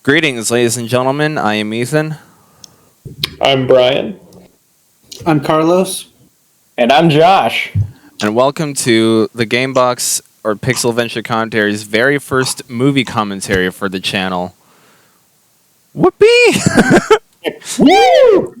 Greetings, ladies and gentlemen. I am Ethan. I'm Bryan. I'm Carlos. And I'm Josh. And welcome to the Gamebox or Pixel Adventure Commentary's very first movie commentary for the channel. Whoopee! Woo!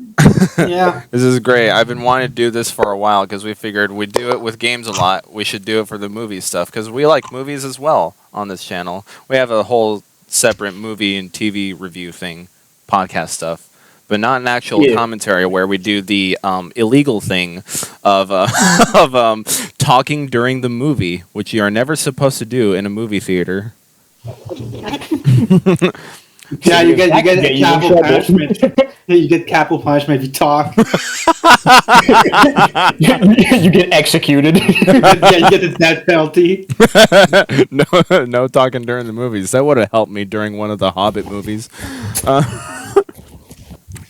Yeah. This is great. I've been wanting to do this for a while because we figured we do it with games a lot. We should do it for the movie stuff because we like movies as well on this channel. We have a whole separate movie and TV review thing, podcast stuff, but not an actual commentary where we do the illegal thing of of talking during the movie, which you are never supposed to do in a movie theater. Yeah, you get capital punishment. You get capital punishment if you talk. You get executed. Yeah, you get the death penalty. No talking during the movies. That would have helped me during one of the Hobbit movies.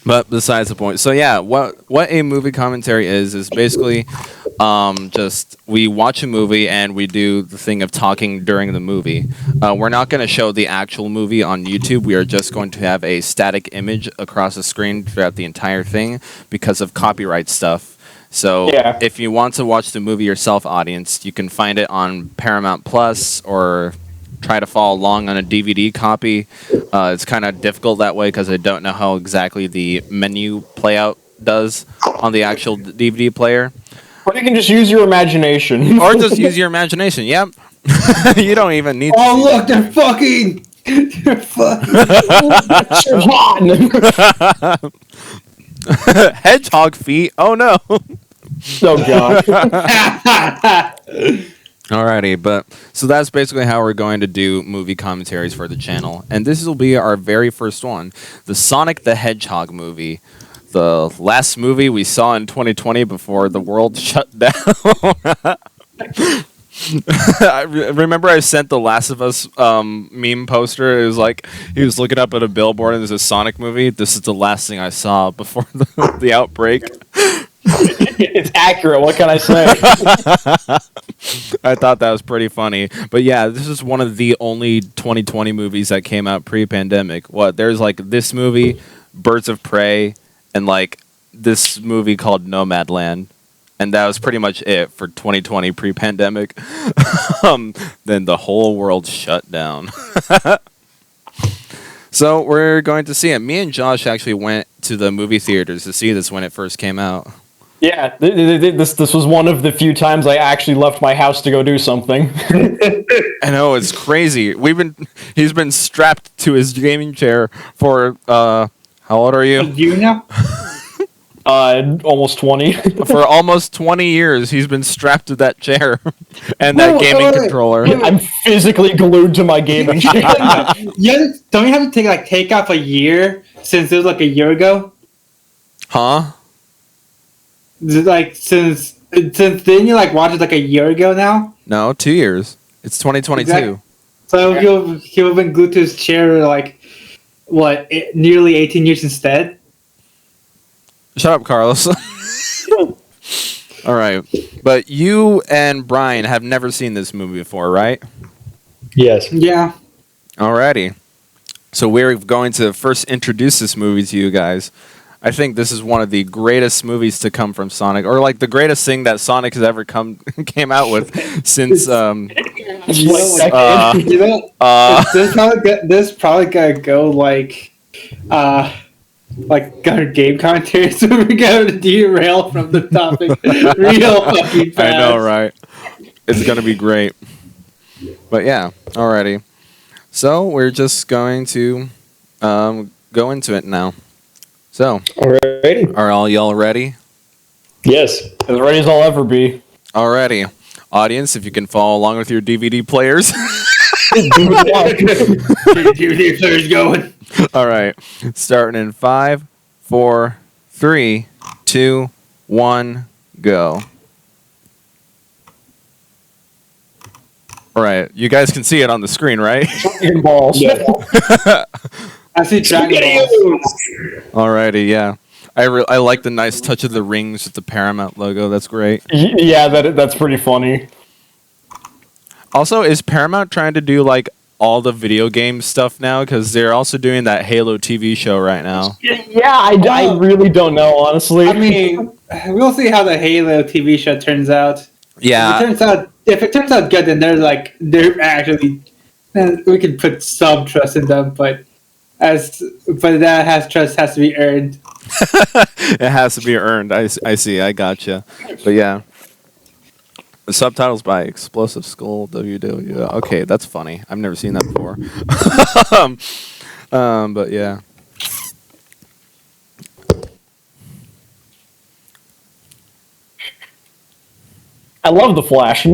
But besides the point. So yeah, what a movie commentary is basically just we watch a movie and we do the thing of talking during the movie. We're not going to show the actual movie on YouTube. We are just going to have a static image across the screen throughout the entire thing because of copyright stuff. So if you want to watch the movie yourself, audience, you can find it on Paramount Plus or try to follow along on a DVD copy. It's kind of difficult that way because I don't know how exactly the menu playout does on the actual DVD player. Or you can just use your imagination. Or just use your imagination. Yep. You don't even need to. Oh, look, they're fucking. They're fucking. Hedgehog feet. Oh no. Oh god. Alrighty, but so that's basically how we're going to do movie commentaries for the channel. And this will be our very first one, the Sonic the Hedgehog movie. The last movie we saw in 2020 before the world shut down. I remember I sent the Last of Us meme poster. It was like he was looking up at a billboard and there's a Sonic movie. This is the last thing I saw before the outbreak. It's accurate. What can I say? I thought that was pretty funny. But yeah, this is one of the only 2020 movies that came out pre-pandemic. There's like this movie, Birds of Prey, and like this movie called Nomadland. And that was pretty much it for 2020 pre-pandemic. Then the whole world shut down. So we're going to see it. Me and Josh actually went to the movie theaters to see this when it first came out. Yeah, this was one of the few times I actually left my house to go do something. I know, it's crazy. He's been strapped to his gaming chair for how old are you? You now? Almost 20. For almost 20 years, he's been strapped to that chair and that gaming controller. I'm physically glued to my gaming chair. Yeah, don't you have to take off a year since it was like a year ago? Huh? Like since then you watched it like a year ago now? No, 2 years. It's 2022. Exactly. So he'll have been glued to his chair nearly 18 years instead? Shut up, Carlos. All right. But you and Bryan have never seen this movie before, right? Yes. Yeah. Alrighty. So we're going to first introduce this movie to you guys. I think this is one of the greatest movies to come from Sonic, or like the greatest thing that Sonic has ever came out with since. This probably gotta go like our game commentary, so we're gonna derail from the topic real fucking fast. I know, right? It's gonna be great. But yeah, alrighty. So we're just going to go into it now. So, Alrighty. Are all y'all ready? Yes. As ready as I'll ever be. Alrighty. Audience, if you can follow along with your DVD players. DVD player's going. Alright. Starting in 5, 4, 3, 2, 1, go. Alright. You guys can see it on the screen, right? Balls. Yeah. I see Dragon Balls. Alrighty, yeah. I like the nice touch of the rings with the Paramount logo. That's great. Yeah, that's pretty funny. Also, is Paramount trying to do like all the video game stuff now because they're also doing that Halo TV show right now. Yeah, I really don't know, honestly. I mean, we'll see how the Halo TV show turns out. Yeah, If it turns out good, then they're actually we can put some trust in them, but trust has to be earned. it has to be earned. I see. I gotcha. But yeah. The subtitles by Explosive Skull WW. Okay, that's funny. I've never seen that before. But yeah. I love the Flash.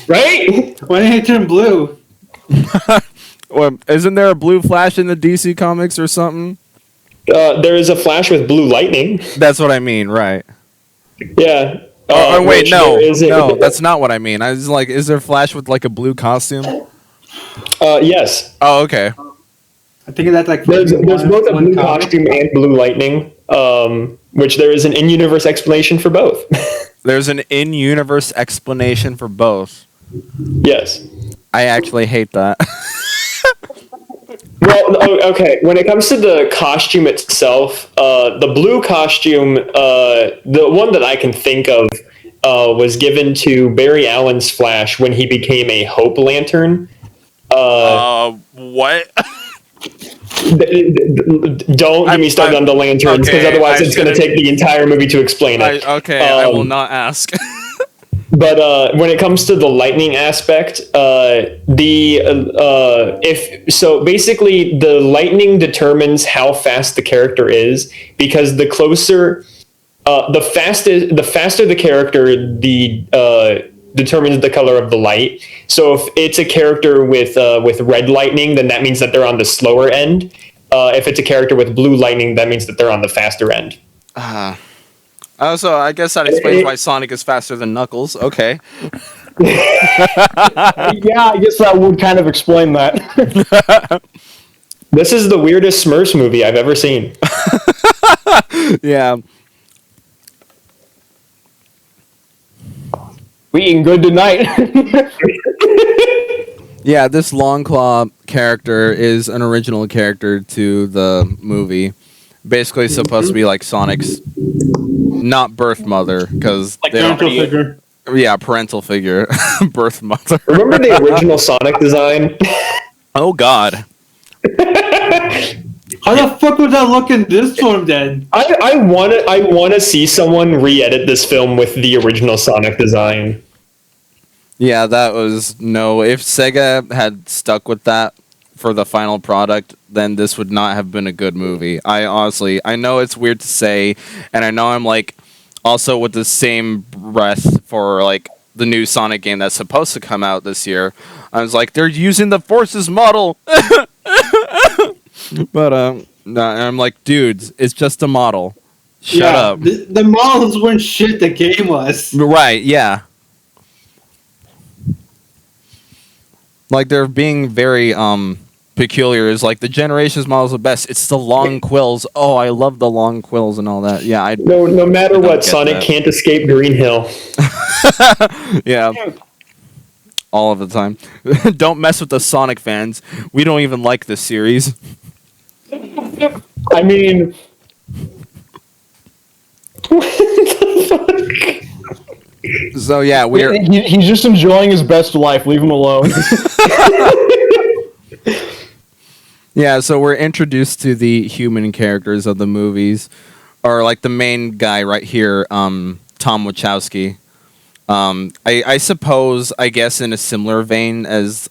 Right? Why didn't it turn blue? Well, isn't there a blue Flash in the DC comics or something? There is a Flash with blue lightning. That's what I mean, right? Yeah. Oh, wait, which no, there isn't- no, that's not what I mean. I was like, is there Flash with like a blue costume? Yes. Oh, okay. I think that's like There's both a one blue comic. costume and blue lightning, which there is an in-universe explanation for both. There's an in-universe explanation for both. Yes. I actually hate that. Well, okay. When it comes to the costume itself, the blue costume, the one that I can think of, was given to Barry Allen's Flash when he became a Hope Lantern. What? Don't get me started on the lanterns, because okay, otherwise I it's going to take the entire movie to explain it. I will not ask. But when it comes to the lightning aspect, basically the lightning determines how fast the character is, because the faster the character, determines the color of the light. So if it's a character with red lightning, then that means that they're on the slower end. If it's a character with blue lightning, that means that they're on the faster end. So I guess that explains why Sonic is faster than Knuckles. Okay. Yeah, I guess that would kind of explain that. This is the weirdest Smurfs movie I've ever seen. Yeah. We eating good tonight. Yeah, this Longclaw character is an original character to the movie. Basically supposed to be like Sonic's not birth mother, because Like Parental figure. yeah, parental figure. Birth mother. Remember the original Sonic design? Oh god. How the fuck would that look in this form then? I want to see someone re-edit this film with the original Sonic design. Yeah, that was no. If Sega had stuck with that for the final product, then this would not have been a good movie. I know it's weird to say, and I know I'm like also with the same breath for like the new Sonic game that's supposed to come out this year. I was like, they're using the Forces model. But no, I'm like, dudes, it's just a model. Shut up. The models weren't shit the game was. Right, yeah. Like they're being very peculiar. Is like the Generations models are the best. It's the long quills. Oh, I love the long quills and all that. Yeah, No matter don't what, get Sonic that. can't escape Green Hill. yeah. All of the time. Don't mess with the Sonic fans. We don't even like this series. I mean, what the fuck? So yeah, we're He's just enjoying his best life. Leave him alone. yeah. So we're introduced to the human characters of the movies, or like the main guy right here, Tom Wachowski. I suppose, I guess, in a similar vein as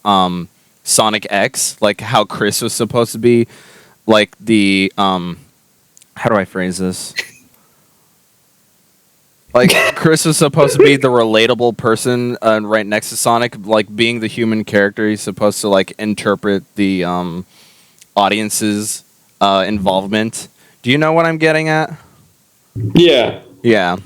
Sonic X, like how Chris was supposed to be, like the how do I phrase this? Like Chris was supposed to be the relatable person right next to Sonic, like being the human character. He's supposed to like interpret the audience's involvement. Do you know what I'm getting at? Yeah. Yeah.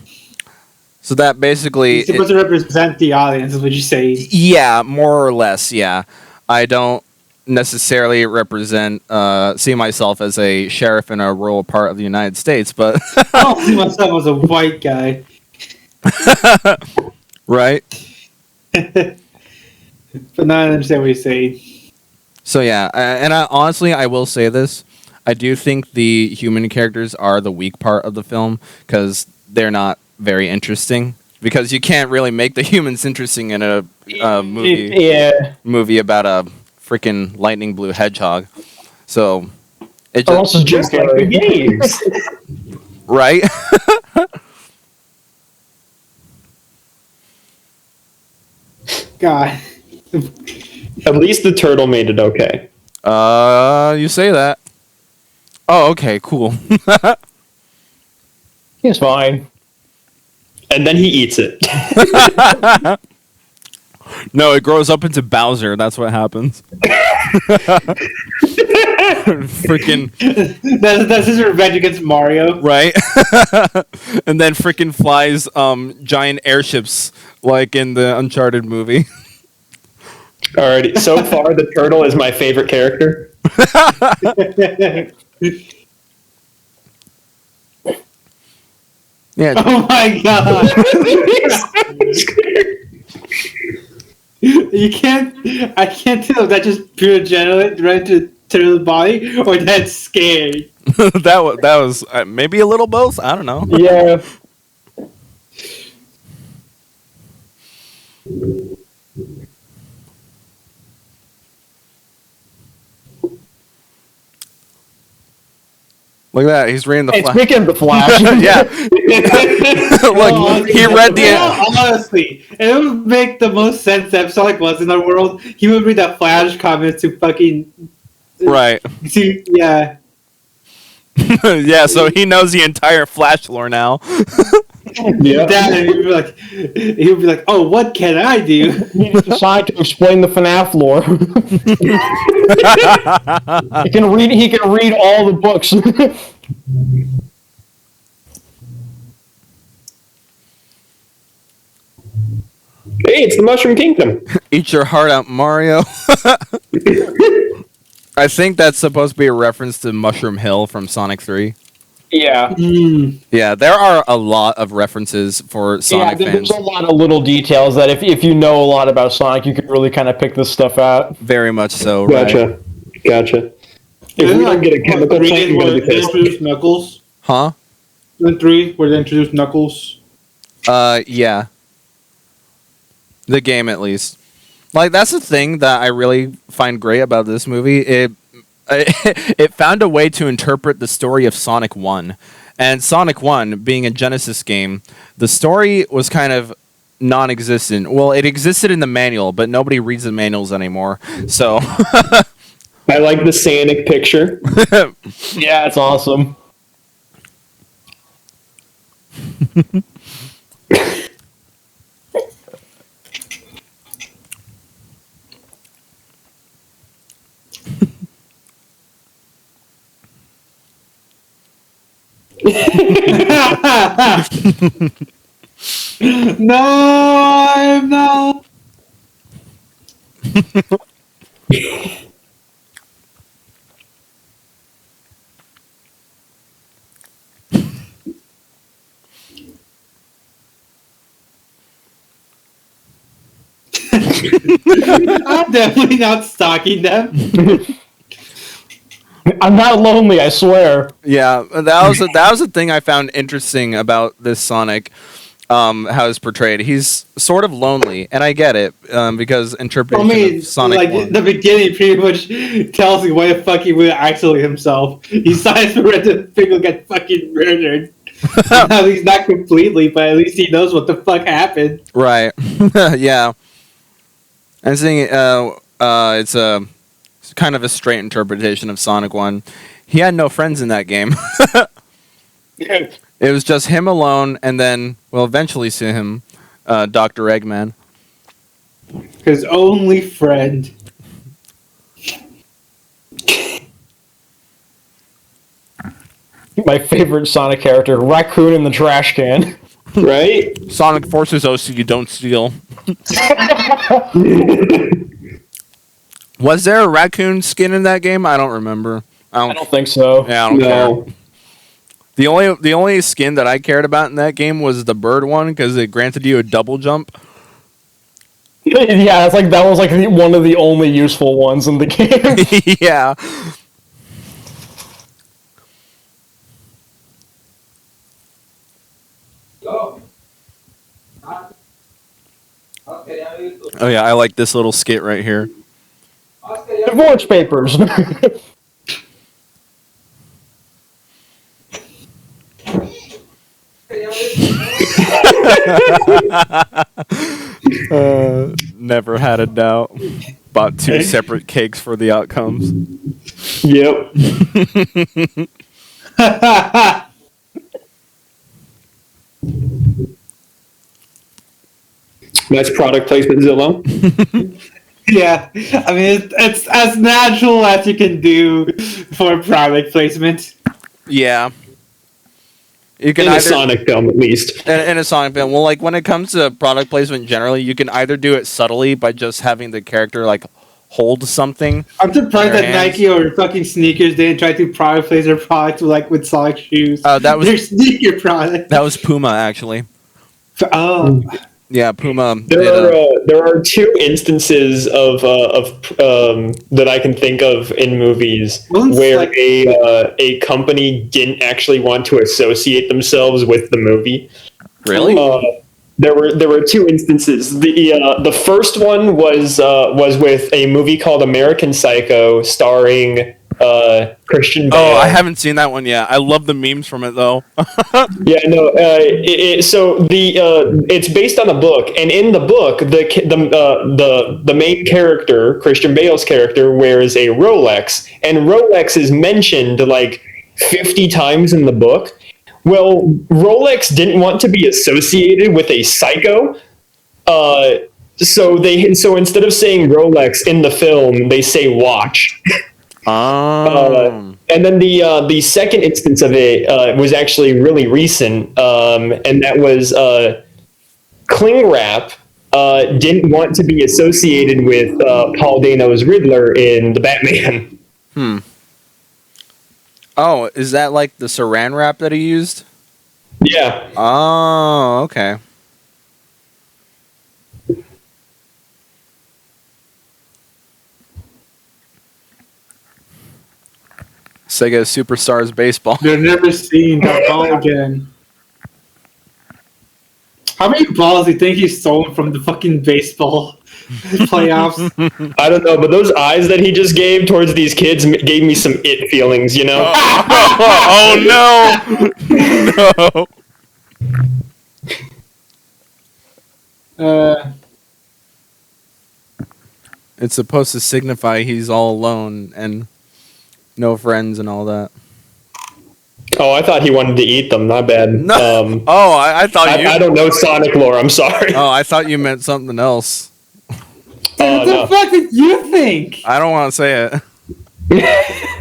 So that basically, It's supposed to represent the audience, is what you say. yeah, more or less, yeah. I don't necessarily see myself as a sheriff in a rural part of the United States, but I don't see myself as a white guy. right? But now I understand what you're saying. So yeah, and honestly, I will say this: I do think the human characters are the weak part of the film because they're not very interesting. Because you can't really make the humans interesting in a movie about a freaking lightning blue hedgehog. So it Or just else it's Just like the games. right. God. At least the turtle made it okay. You say that. Oh, okay, cool. He's fine. And then he eats it. No, it grows up into Bowser. That's what happens. Freaking That's his revenge against Mario. right. And then freaking flies giant airships like in the Uncharted movie. Alrighty. So far, the turtle is my favorite character. Yeah. Oh my god. I can't tell if that's just pure adrenaline right to the body or that's scared. that was maybe a little both. I don't know. Yeah. Look at that. He's reading the Hey, Flash. speaking of the Flash, Yeah. Look, No, he read the. honestly, it would make the most sense that if Sonic was in our world, he would read the Flash comments to fucking Right. yeah. Yeah, so he knows the entire Flash lore now. Yeah. That he would be like, oh, what can I do? he just decided to explain the FNAF lore. He can read all the books. Hey, it's the Mushroom Kingdom. Eat your heart out, Mario. I think that's supposed to be a reference to Mushroom Hill from Sonic 3. Yeah. Yeah, there are a lot of references for Sonic fans. There's a lot of little details that if you know a lot about Sonic, you can really kind of pick this stuff out. Very much so, right? Gotcha. If we don't get a chemical plant, you're where gonna be they pissed. introduced Knuckles. Huh? In 3, where they introduced Knuckles. Yeah. The game, at least. Like, that's the thing that I really find great about this movie. It found a way to interpret the story of Sonic 1. And Sonic 1, being a Genesis game, the story was kind of non-existent. Well, it existed in the manual, but nobody reads the manuals anymore. So, I like the Sonic picture. Yeah, it's awesome. No, I'm not. I'm definitely not stalking them. I'm not lonely, I swear. yeah, that was the thing I found interesting about this Sonic. How it's portrayed. He's sort of lonely, and I get it because interpretation of Sonic like 1. the beginning pretty much tells you why the fuck he was actually himself. He signs for Red to Pickle get fucking murdered. Now he's not completely, but at least he knows what the fuck happened. Right. Yeah. I'm saying it's a kind of a straight interpretation of Sonic 1. He had no friends in that game. It was just him alone, and then we'll eventually see him, Dr. Eggman. His only friend. My favorite Sonic character, Raccoon in the trash can. Right? Sonic forces us so you don't steal. Was there a raccoon skin in that game? I don't remember. I don't think so. Yeah, I don't No. care. The only skin that I cared about in that game was the bird one because it granted you a double jump. Yeah, it's like that was like one of the only useful ones in the game. Yeah. Oh yeah, I like this little skit right here. Divorce papers. Never had a doubt. Bought 2 separate cakes for the outcomes. Yep. That's product placement, Zillow. Yeah, I mean it's as natural as you can do for product placement. Yeah. You can In a either Sonic film, at least. in a Sonic film. Well, like when it comes to product placement generally, you can either do it subtly by just having the character like hold something. I'm surprised Their that hands. Nike or fucking sneakers didn't try to product place their products like with Sonic shoes. That was- their sneaker product. That was Puma actually. Oh, Yeah, Puma. There are 2 instances of that I can think of in movies One's where like- a company didn't actually want to associate themselves with the movie. Really? There were 2 instances. The first one was with a movie called American Psycho, starring Christian Bale. Oh, I haven't seen that one yet. I love the memes from it though. Yeah, no. It's based on a book, and in the book, the main character, Christian Bale's character, wears a Rolex, and Rolex is mentioned like 50 times in the book. Well, Rolex didn't want to be associated with a psycho, so instead of saying Rolex in the film, they say watch. And then the second instance of it was actually really recent, and that was Cling Wrap didn't want to be associated with Paul Dano's Riddler in the Batman. Oh, is that like the saran wrap that he used? Yeah. Oh, okay. Sega Superstars Baseball. they're never seen that ball again. How many balls do you think he stole from the fucking baseball playoffs? I don't know, but those eyes that he just gave towards these kids gave me some it feelings, you know? Oh no! No. It's supposed to signify he's all alone and no friends and all that. Oh, I thought he wanted to eat them. Not bad. No. I thought you. I don't know Sonic lore. I'm sorry. Oh, I thought you meant something else. What the fuck did you think? I don't want to say it.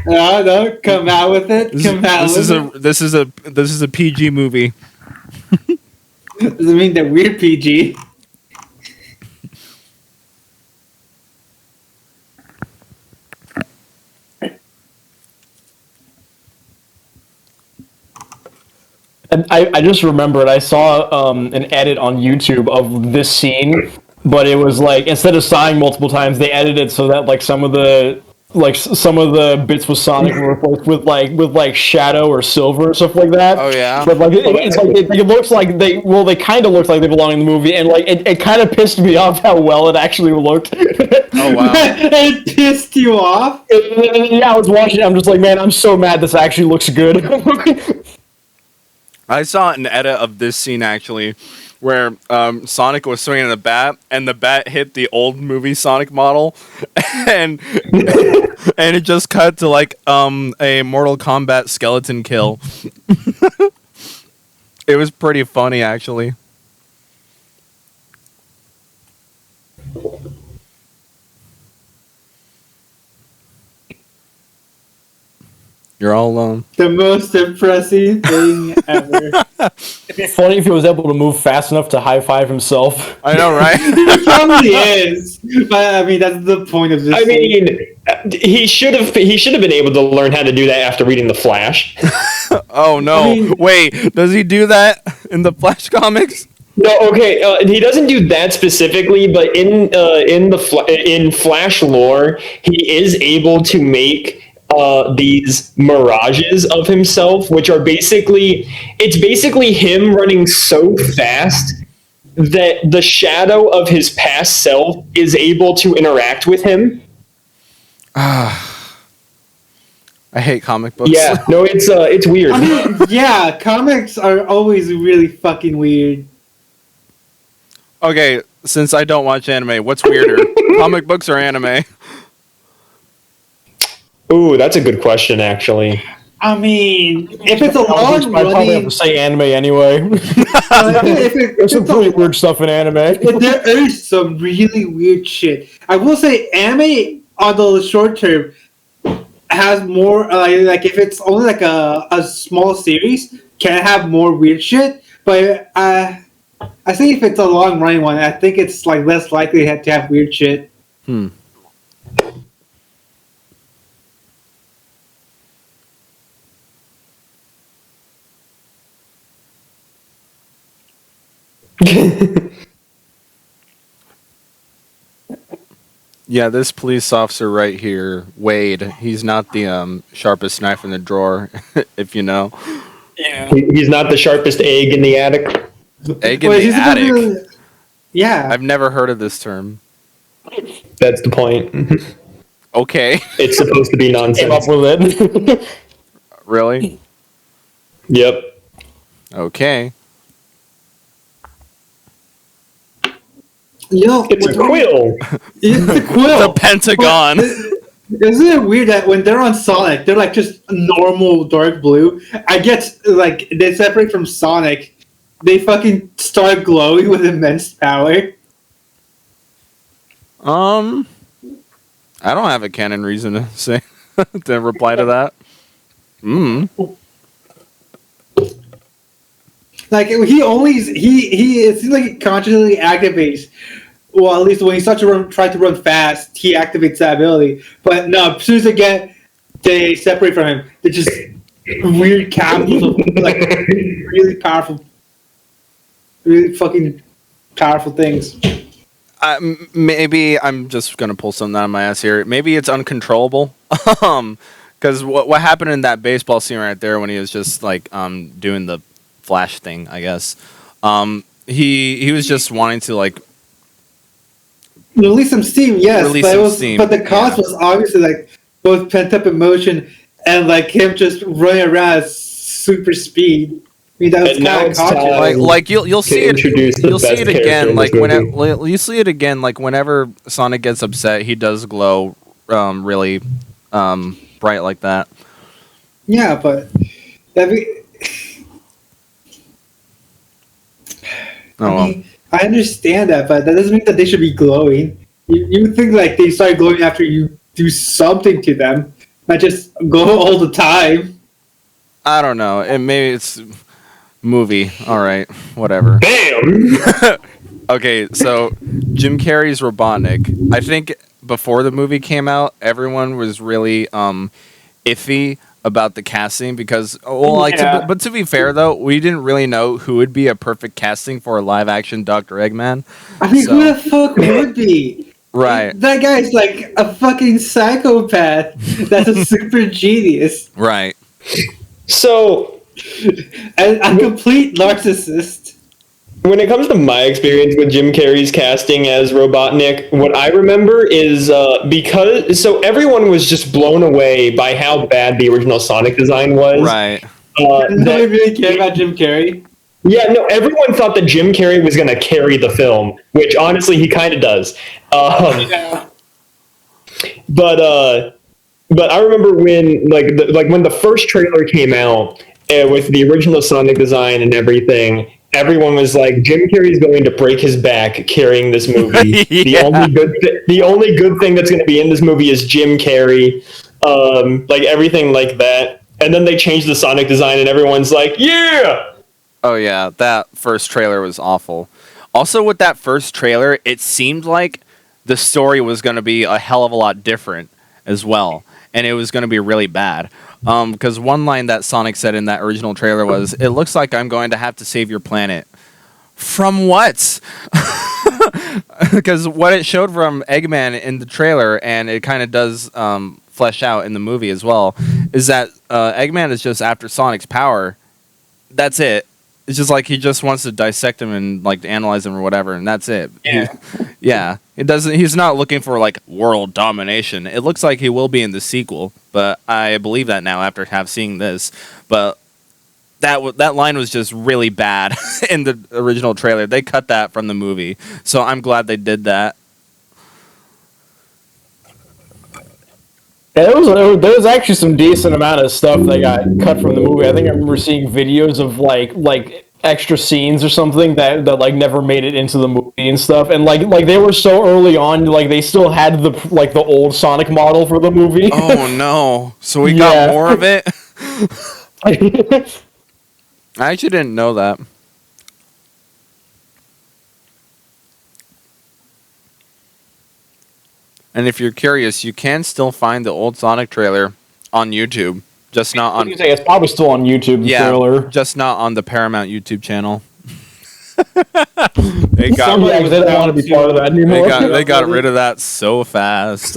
No, come out with it. This is a PG movie. Doesn't mean that we're PG. And I just remembered I saw an edit on YouTube of this scene, but it was like instead of sighing multiple times, they edited so that like some of the bits with Sonic were replaced with like shadow or silver or stuff like that. Oh yeah. But like it looks like they kind of look like they belong in the movie, and like it kind of pissed me off how well it actually looked. Oh wow. It pissed you off? Yeah, I was watching it. I'm just like, man, I'm so mad. This actually looks good. I saw an edit of this scene actually, where Sonic was swinging the bat, and the bat hit the old movie Sonic model, and and it just cut to like a Mortal Kombat skeleton kill. It was pretty funny actually. You're all alone. The most depressing thing ever. It'd be funny if he was able to move fast enough to high five himself. I know, right? He probably is. But I mean, that's the point of this. I mean, he should have been able to learn how to do that after reading The Flash. Oh no! I mean- Wait, does he do that in the Flash comics? No, okay. He doesn't do that specifically, but in Flash lore, he is able to make these mirages of himself, which are basically him running so fast that the shadow of his past self is able to interact with him. I hate comic books. Yeah, no, it's weird. I mean, yeah, comics are always really fucking weird. Okay, since I don't watch anime, what's weirder, comic books or anime? Ooh, that's a good question, actually. I mean, if it's a I long probably have running, to say anime anyway. if There's some it's pretty weird stuff in anime. but there is some really weird shit. I will say, anime on the short term has more like if it's only like a small series, can have more weird shit. But I think if it's a long running one, I think it's like less likely to have weird shit. Yeah, this police officer right here, Wade, he's not the sharpest knife in the drawer, if you know. Yeah. He's not the sharpest egg in the attic. Egg in Wait, the he's attic. Yeah. I've never heard of this term. That's the point. Okay, It's supposed to be Came up nonsense. with it. really? Yep. Okay. You know, It's a quill. It's the quill. The Pentagon. Isn't it weird that when they're on Sonic, they're like just normal dark blue? I guess like they separate from Sonic, they fucking start glowing with immense power. I don't have a canon reason to say to reply to that. Like it seems like he consciously activates. Well, at least when he starts to try to run fast, he activates that ability. But no, as soon as they separate from him. They're just weird capsules of like really powerful, really fucking powerful things. Maybe I'm just gonna pull something out of my ass here. Maybe it's uncontrollable. Because what happened in that baseball scene right there when he was just like doing the flash thing, I guess. He was just wanting to like Release some steam, yes, Release but some it was steam, but the cause yeah. was obviously like both pent up emotion and like him just running around at super speed. I mean that was And now kind of it's conscious. time. like you'll To see it introduce the you'll see best it character again in like this when movie. you see it again like whenever Sonic gets upset he does glow really bright like that. Yeah, but that be. Oh, I well. mean, I understand that, but that doesn't mean that they should be glowing. You would think like they start glowing after you do something to them, not just glow all the time. I don't know. Maybe it's movie. All right, whatever. Bam! Okay, so Jim Carrey's Robotnik. I think before the movie came out, everyone was really iffy about the casting because, well, like, Yeah. but to be fair though, we didn't really know who would be a perfect casting for a live action Dr. Eggman. I mean, So- who the fuck would be? Right, That guy's like a fucking psychopath. That's a super genius right. So, and a complete narcissist. when it comes to my experience with Jim Carrey's casting as Robotnik, what I remember is so everyone was just blown away by how bad the original Sonic design was. Right. Nobody really cared about Jim Carrey. Yeah, no, everyone thought that Jim Carrey was going to carry the film, which honestly he kind of does. Yeah. But I remember when when the first trailer came out with the original Sonic design and everything, everyone was like, Jim Carrey's going to break his back carrying this movie. Yeah. The only good thing that's going to be in this movie is Jim Carrey, like everything like that. And then they changed the Sonic design, and everyone's like, yeah. Oh yeah, that first trailer was awful. Also, with that first trailer, it seemed like the story was going to be a hell of a lot different as well, and it was going to be really bad. Because one line that Sonic said in that original trailer was, "It looks like I'm going to have to save your planet From what? Because what it showed from Eggman in the trailer, and it kind of does flesh out in the movie as well, is that Eggman is just after Sonic's power. That's it. It's just like he just wants to dissect him and like analyze him or whatever, and that's it. Yeah. Yeah. It doesn't. He's not looking for like world domination. It looks like he will be in the sequel, but I believe that now after seeing this. But that line was just really bad in the original trailer. They cut that from the movie, so I'm glad they did that. Yeah, there was actually some decent amount of stuff that got cut from the movie. I think I remember seeing videos of like extra scenes or something that like never made it into the movie and stuff. And like they were so early on, like they still had the old Sonic model for the movie. Oh no! So we Yeah. got more of it. I actually didn't know that. And if you're curious, you can still find the old Sonic trailer on YouTube, just not on. It's probably still on YouTube. The Yeah, trailer. just not on the Paramount YouTube channel. They got Somebody was they don't bound want to be to- part of that anymore. they got rid of that so fast.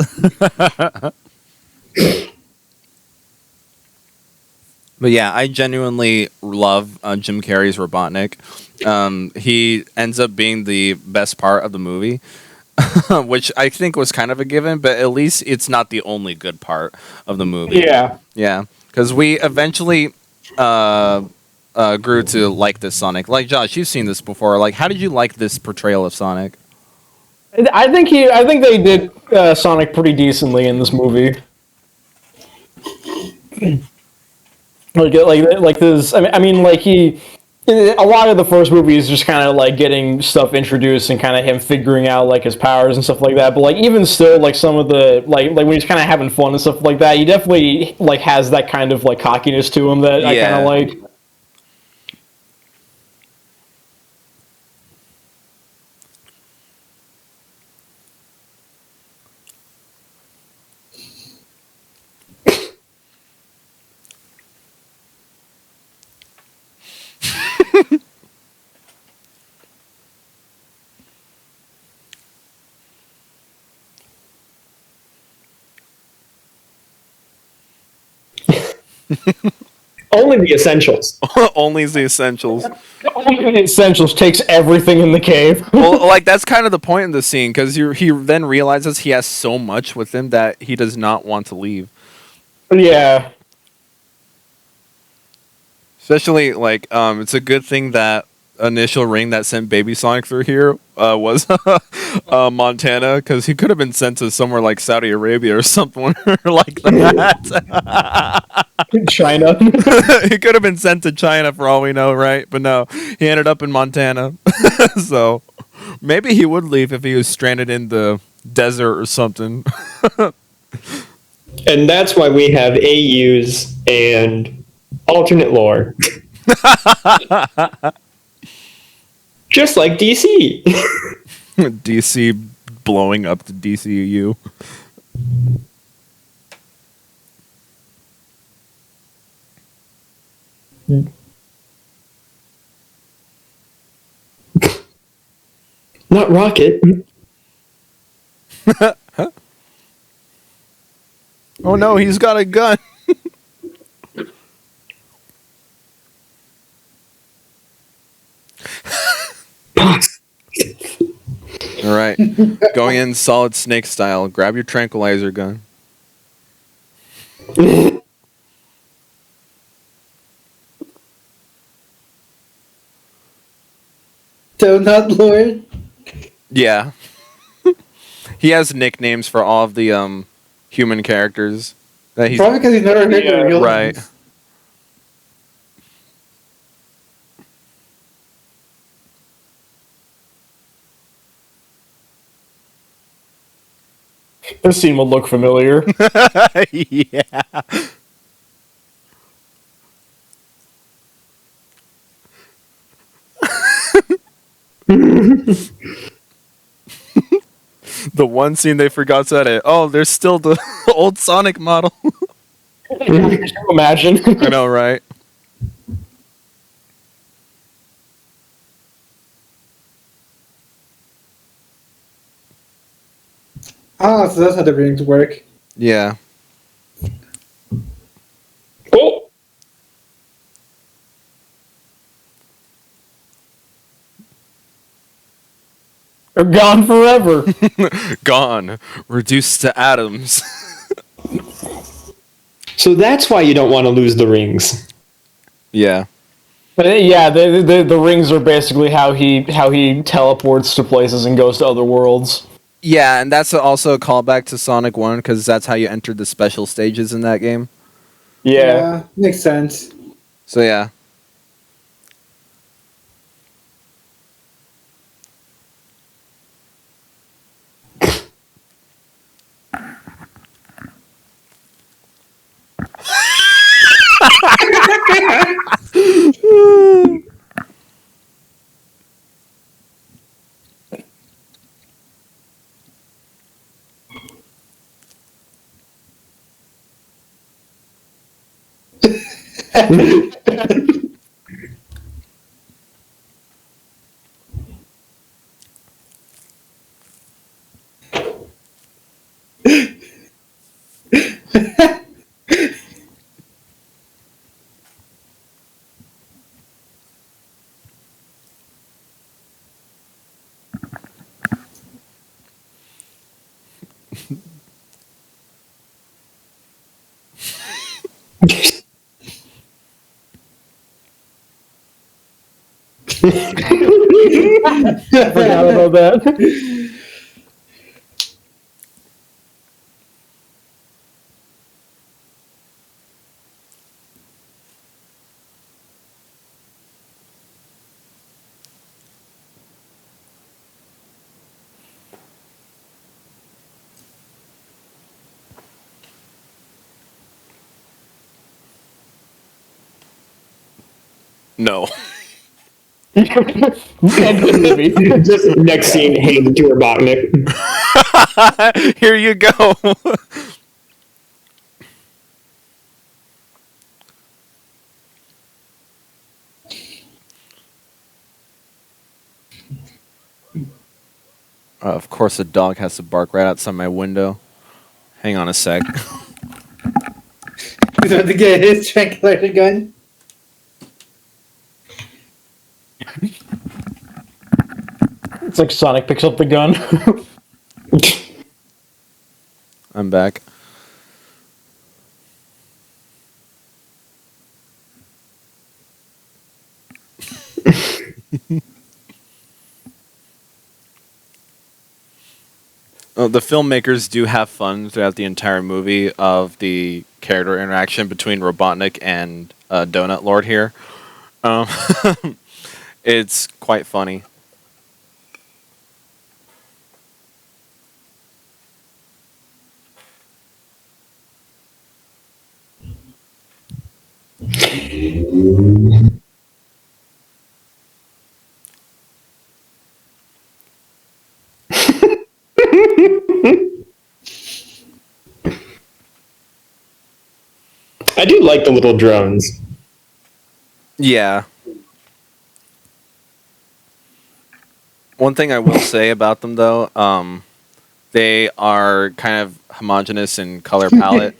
But yeah, I genuinely love Jim Carrey's Robotnik. He ends up being the best part of the movie, which I think was kind of a given, but at least it's not the only good part of the movie. Yeah. Yeah, because we eventually grew to like this Sonic. Like Josh, you've seen this before. Like, how did you like this portrayal of Sonic? I think they did Sonic pretty decently in this movie. Like this. I mean, like a lot of the first movie is just kind of like getting stuff introduced and kind of him figuring out like his powers and stuff like that. But like even still, like some of the like when he's kind of having fun and stuff like that, he definitely like has that kind of like cockiness to him that I kind of like. Only the essentials. Only the essentials. Only the Essentials takes everything in the cave. Well, like that's kind of the point of the scene because he then realizes he has so much with him that he does not want to leave. Yeah. Especially like it's a good thing that initial ring that sent Baby Sonic through here was Montana, because he could have been sent to somewhere like Saudi Arabia or something like that. China. He could have been sent to China for all we know, right? But no, he ended up in Montana. So maybe he would leave if he was stranded in the desert or something. And that's why we have AUs and alternate lore. Just like DC. DC blowing up the DCU. Not Rocket. Oh no, he's got a gun. All right, going in Solid Snake style. Grab your tranquilizer gun. Donut Lord. Yeah, he has nicknames for all of the human characters that he's Probably because he's never heard the real right. ones. This scene will look familiar. Yeah. The one scene they forgot to edit. Oh, there's still the old Sonic model. Can you imagine? I know, right? Ah, so that's how the rings work. Yeah. Oh, They're gone forever. Gone. Reduced to atoms. so that's why you don't want to lose the rings. Yeah. But yeah, the rings are basically how he teleports to places and goes to other worlds. Yeah, and that's also a callback to Sonic 1 because that's how you entered the special stages in that game. Yeah. Makes sense. So yeah. I forgot about that. No. End the movie. Just next scene, handed to Robotnik. Here you go. Of course, a dog has to bark right outside my window. Hang on a sec. He's about to get his tranquilizer gun. It's like Sonic picks up the gun. I'm back. The filmmakers do have fun throughout the entire movie of the character interaction between Robotnik and Donut Lord here. Um, it's quite funny. I do like the little drones. Yeah. One thing I will say about them, though, they are kind of homogenous in color palette.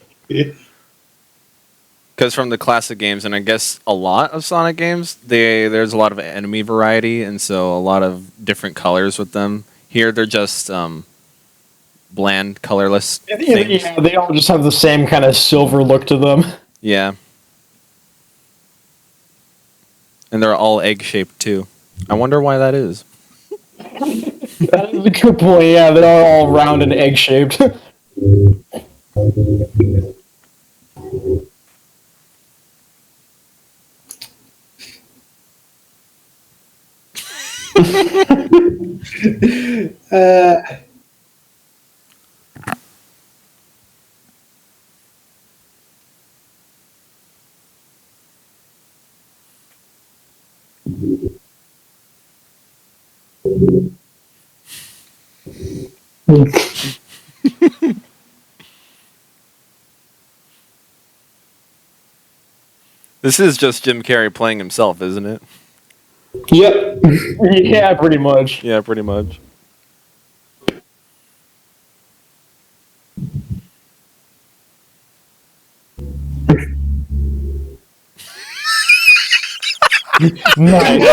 Because from the classic games, and I guess a lot of Sonic games, there's a lot of enemy variety, and so a lot of different colors with them. Here, they're just bland, colorless things. Yeah, they all just have the same kind of silver look to them. Yeah. And they're all egg-shaped, too. I wonder why that is. That is a good point. Yeah, they're all round and egg-shaped. This is just Jim Carrey playing himself, isn't it? Yep. Yeah, pretty much. Yeah, pretty much. Nice.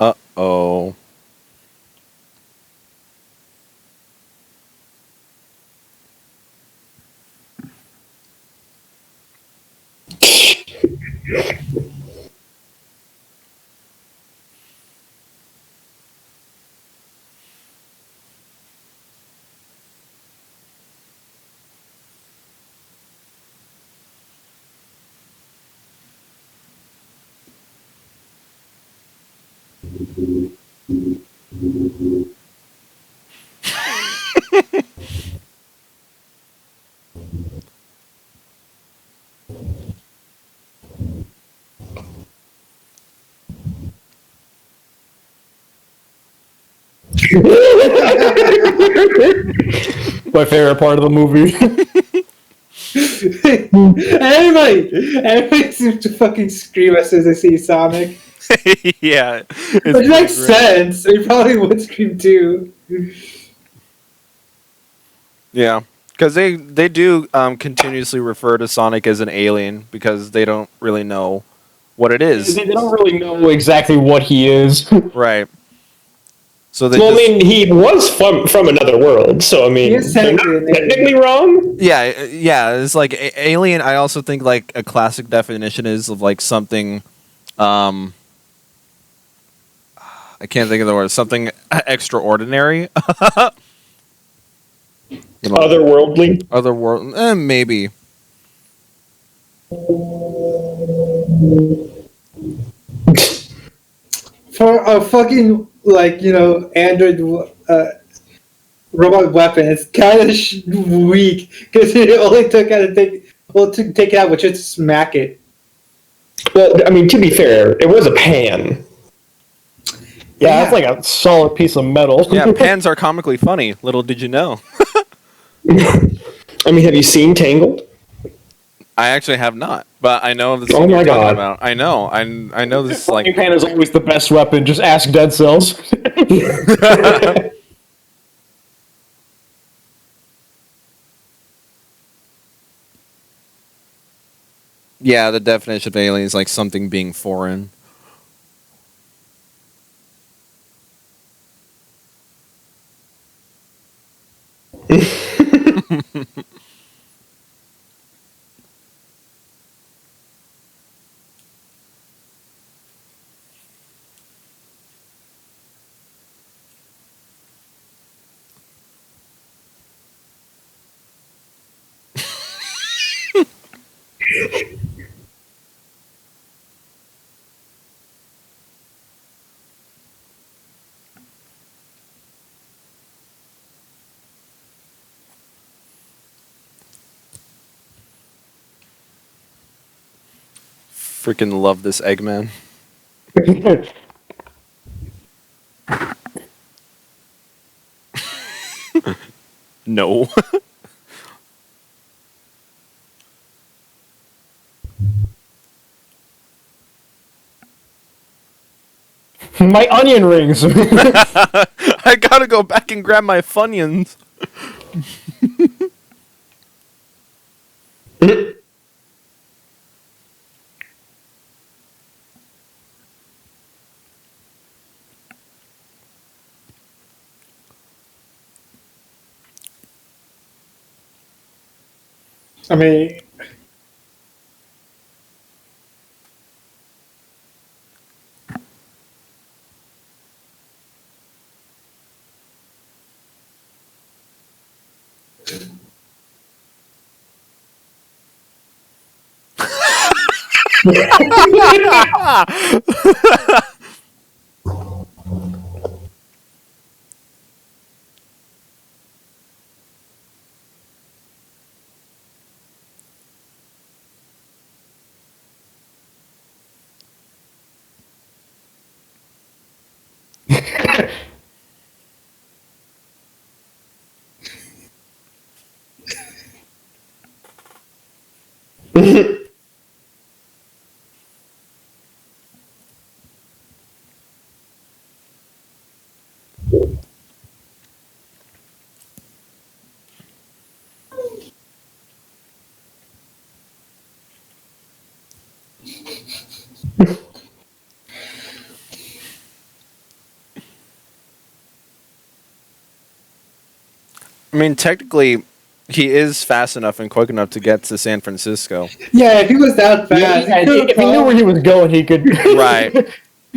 Uh-oh. My favorite part of the movie. Everybody seems to fucking scream as soon as they see Sonic. Yeah. Which makes sense. They probably would scream too. Yeah. Because they do continuously refer to Sonic as an alien because they don't really know what it is. They don't really know exactly what he is. Right. So they Well, I just, mean, he was from another world, so I He mean, is they're not technically an alien. technically wrong. yeah, it's like alien. I also think like a classic definition is of like something I can't think of the word, something extraordinary. Otherworldly. Other world, maybe. For a fucking android robot weapon, it's kind of weak because it only took out to take it out, which is smack it. Well, I mean, to be fair, it was a pan. Yeah, that's like a solid piece of metal. Yeah, pans are comically funny. Little did you know. I mean, have you seen Tangled? I actually have not, but I know the Oh scene my you're talking God. about. I know. I know this Frying like. pan is always the best weapon. Just ask Dead Cells. Yeah, the definition of alien is like something being foreign. Freaking love this Eggman. No. My onion rings. I gotta go back and grab my Funyuns. I mean, I mean, technically, he is fast enough and quick enough to get to San Francisco. yeah, if he was that fast, If he knew where he was going, he could. Right.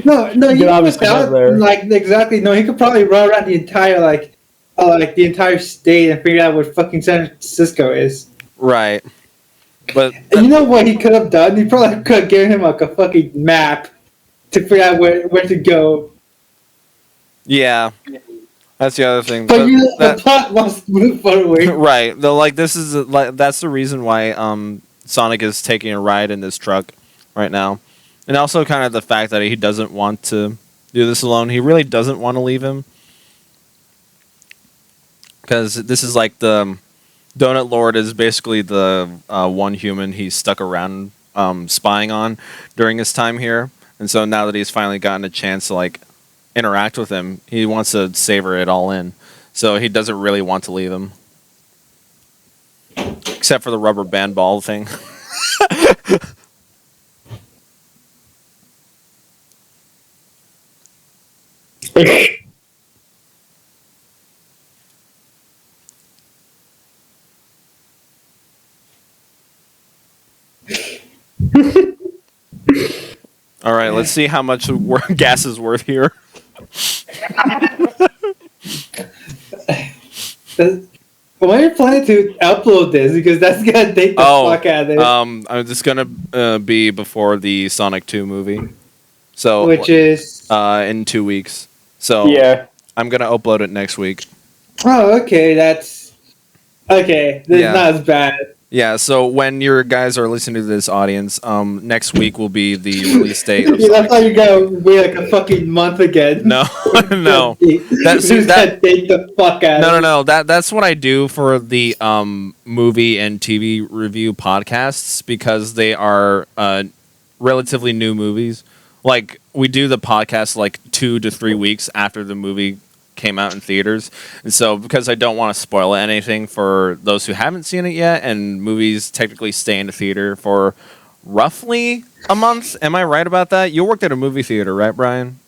No, He you could know, obviously without live there. like exactly. No, he could probably run around the entire like the entire state and figure out what fucking San Francisco is. Right. But And you know what he could have done? He probably could have given him like a fucking map to figure out where to go. yeah, that's the other thing. But you know, that- the plot must move forward. right. Though, like this is like that's the reason why Sonic is taking a ride in this truck right now, and also kind of the fact that he doesn't want to do this alone. He really doesn't want to leave him because this is like the Donut Lord is basically the one human he's stuck around spying on during his time here, and so now that he's finally gotten a chance to like interact with him, he wants to savor it all in. So he doesn't really want to leave him, except for the rubber band ball thing. All right, let's see how much gas is worth here. When are you planning to upload this? Because that's gonna take the fuck out of it. I'm just gonna be before the Sonic 2 movie, so Which is in 2 weeks. So Yeah. I'm gonna upload it next week. oh okay, that's okay. This Yeah. is not as bad. Yeah, so when your guys are listening to this audience, next week will be the release date of Yeah, Sonic. that's how you gotta wait like a fucking month again. No, no. That's that take the fuck out. No, no, no. That's what I do for the movie and TV review podcasts because they are relatively new movies. Like we do the podcast like 2 to 3 weeks after the movie came out in theaters, and so because I don't want to spoil anything for those who haven't seen it yet, and movies technically stay in the theater for roughly a month. Am I right about that? You worked at a movie theater, right, Brian?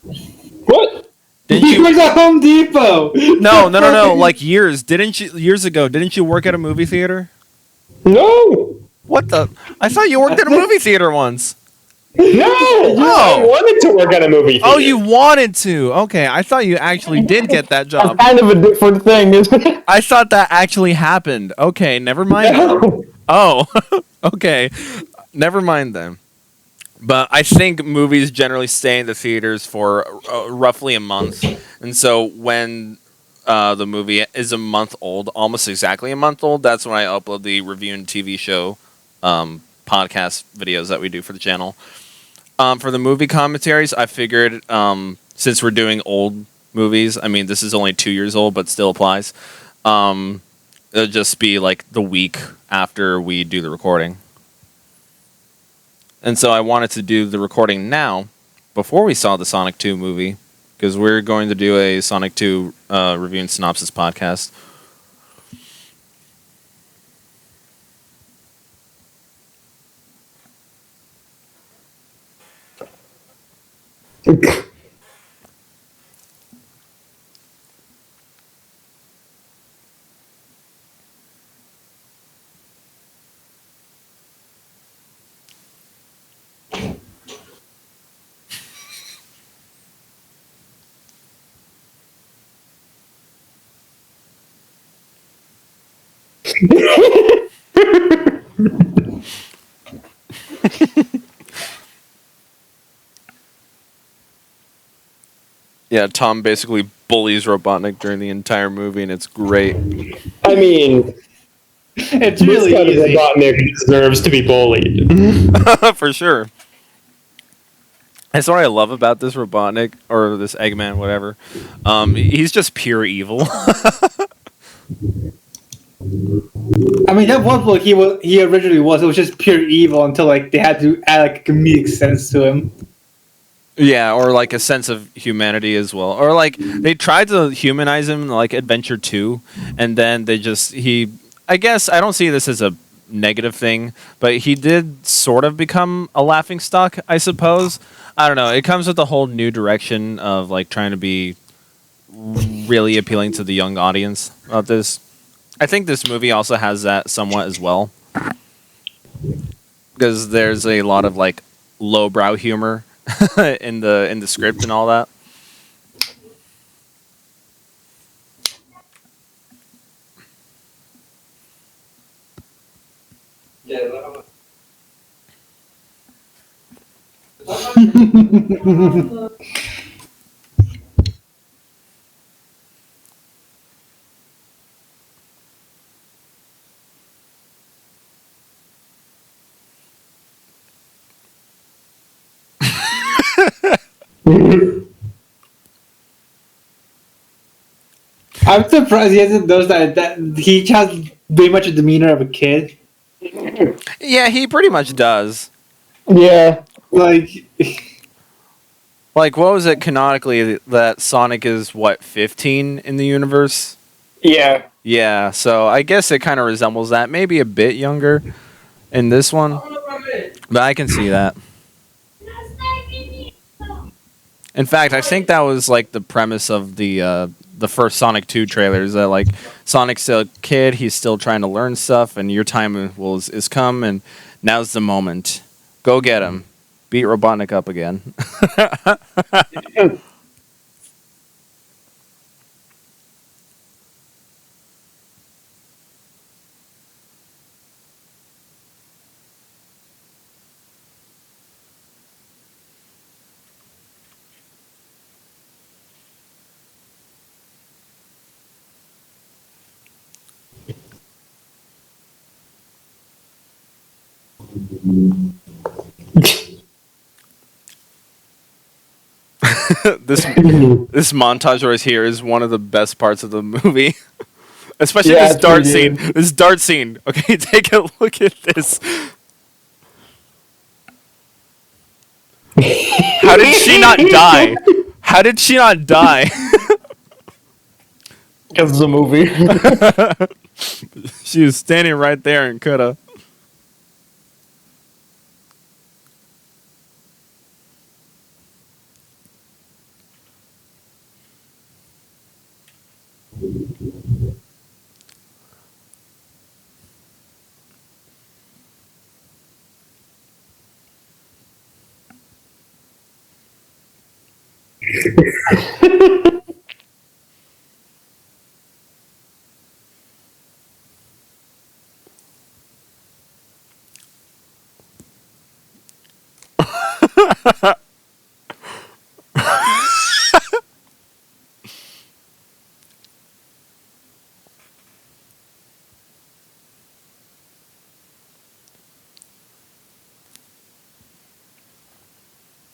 What? Didn't He you? was at Home Depot. No. Like years ago, didn't you work at a movie theater? No. What the? I thought you worked at a movie theater once. No, Oh. I wanted to work at a movie theater. Oh, you wanted to. Okay, I thought you actually did get that That's job. kind of a different thing, isn't it? I thought that actually happened. Okay, never mind. No. Oh, okay. Never mind then. But I think movies generally stay in the theaters for roughly a month. And so when the movie is a month old, almost exactly a month old, that's when I upload the review and TV show podcast videos that we do for the channel. For the movie commentaries, I figured since we're doing old movies, I mean, this is only 2 years old, but still applies. It'll just be like the week after we do the recording. And so I wanted to do the recording now, before we saw the Sonic 2 movie, because we're going to do a Sonic 2 review and synopsis podcast. Yeah, Tom basically bullies Robotnik during the entire movie, and it's great. I mean, It's this really kind of easy. Robotnik deserves to be bullied. For sure. That's what I love about this Robotnik, or this Eggman, whatever. He's just pure evil. I mean, that was what he originally was. It was just pure evil until like they had to add like a comedic sense to him. Yeah, or like a sense of humanity as well. Or like they tried to humanize him in like Adventure 2, and then I guess I don't see this as a negative thing, but he did sort of become a laughing stock, I suppose. I don't know. It comes with a whole new direction of like trying to be really appealing to the young audience about this. I think this movie also has that somewhat as well. Because there's a lot of like lowbrow humor in the script and all that. I'm surprised he hasn't knows that he has very much a demeanor of a kid. Yeah, he pretty much does. Yeah. Like, Like, what was it canonically that Sonic is, what, 15 in the universe? Yeah. Yeah, so I guess it kind of resembles that. Maybe a bit younger in this one. But I can see that. In fact, I think that was like the premise of the first Sonic 2 trailers. That like Sonic's still a kid, he's still trying to learn stuff, and your time is come, and now's the moment. Go get him. Beat Robotnik up again. this montage right here is one of the best parts of the movie. Especially Yeah, this it's dart pretty scene. good. This dart scene. Okay, take a look at this. How did she not die? How did she not die? Because it's a movie. She was standing right there and coulda.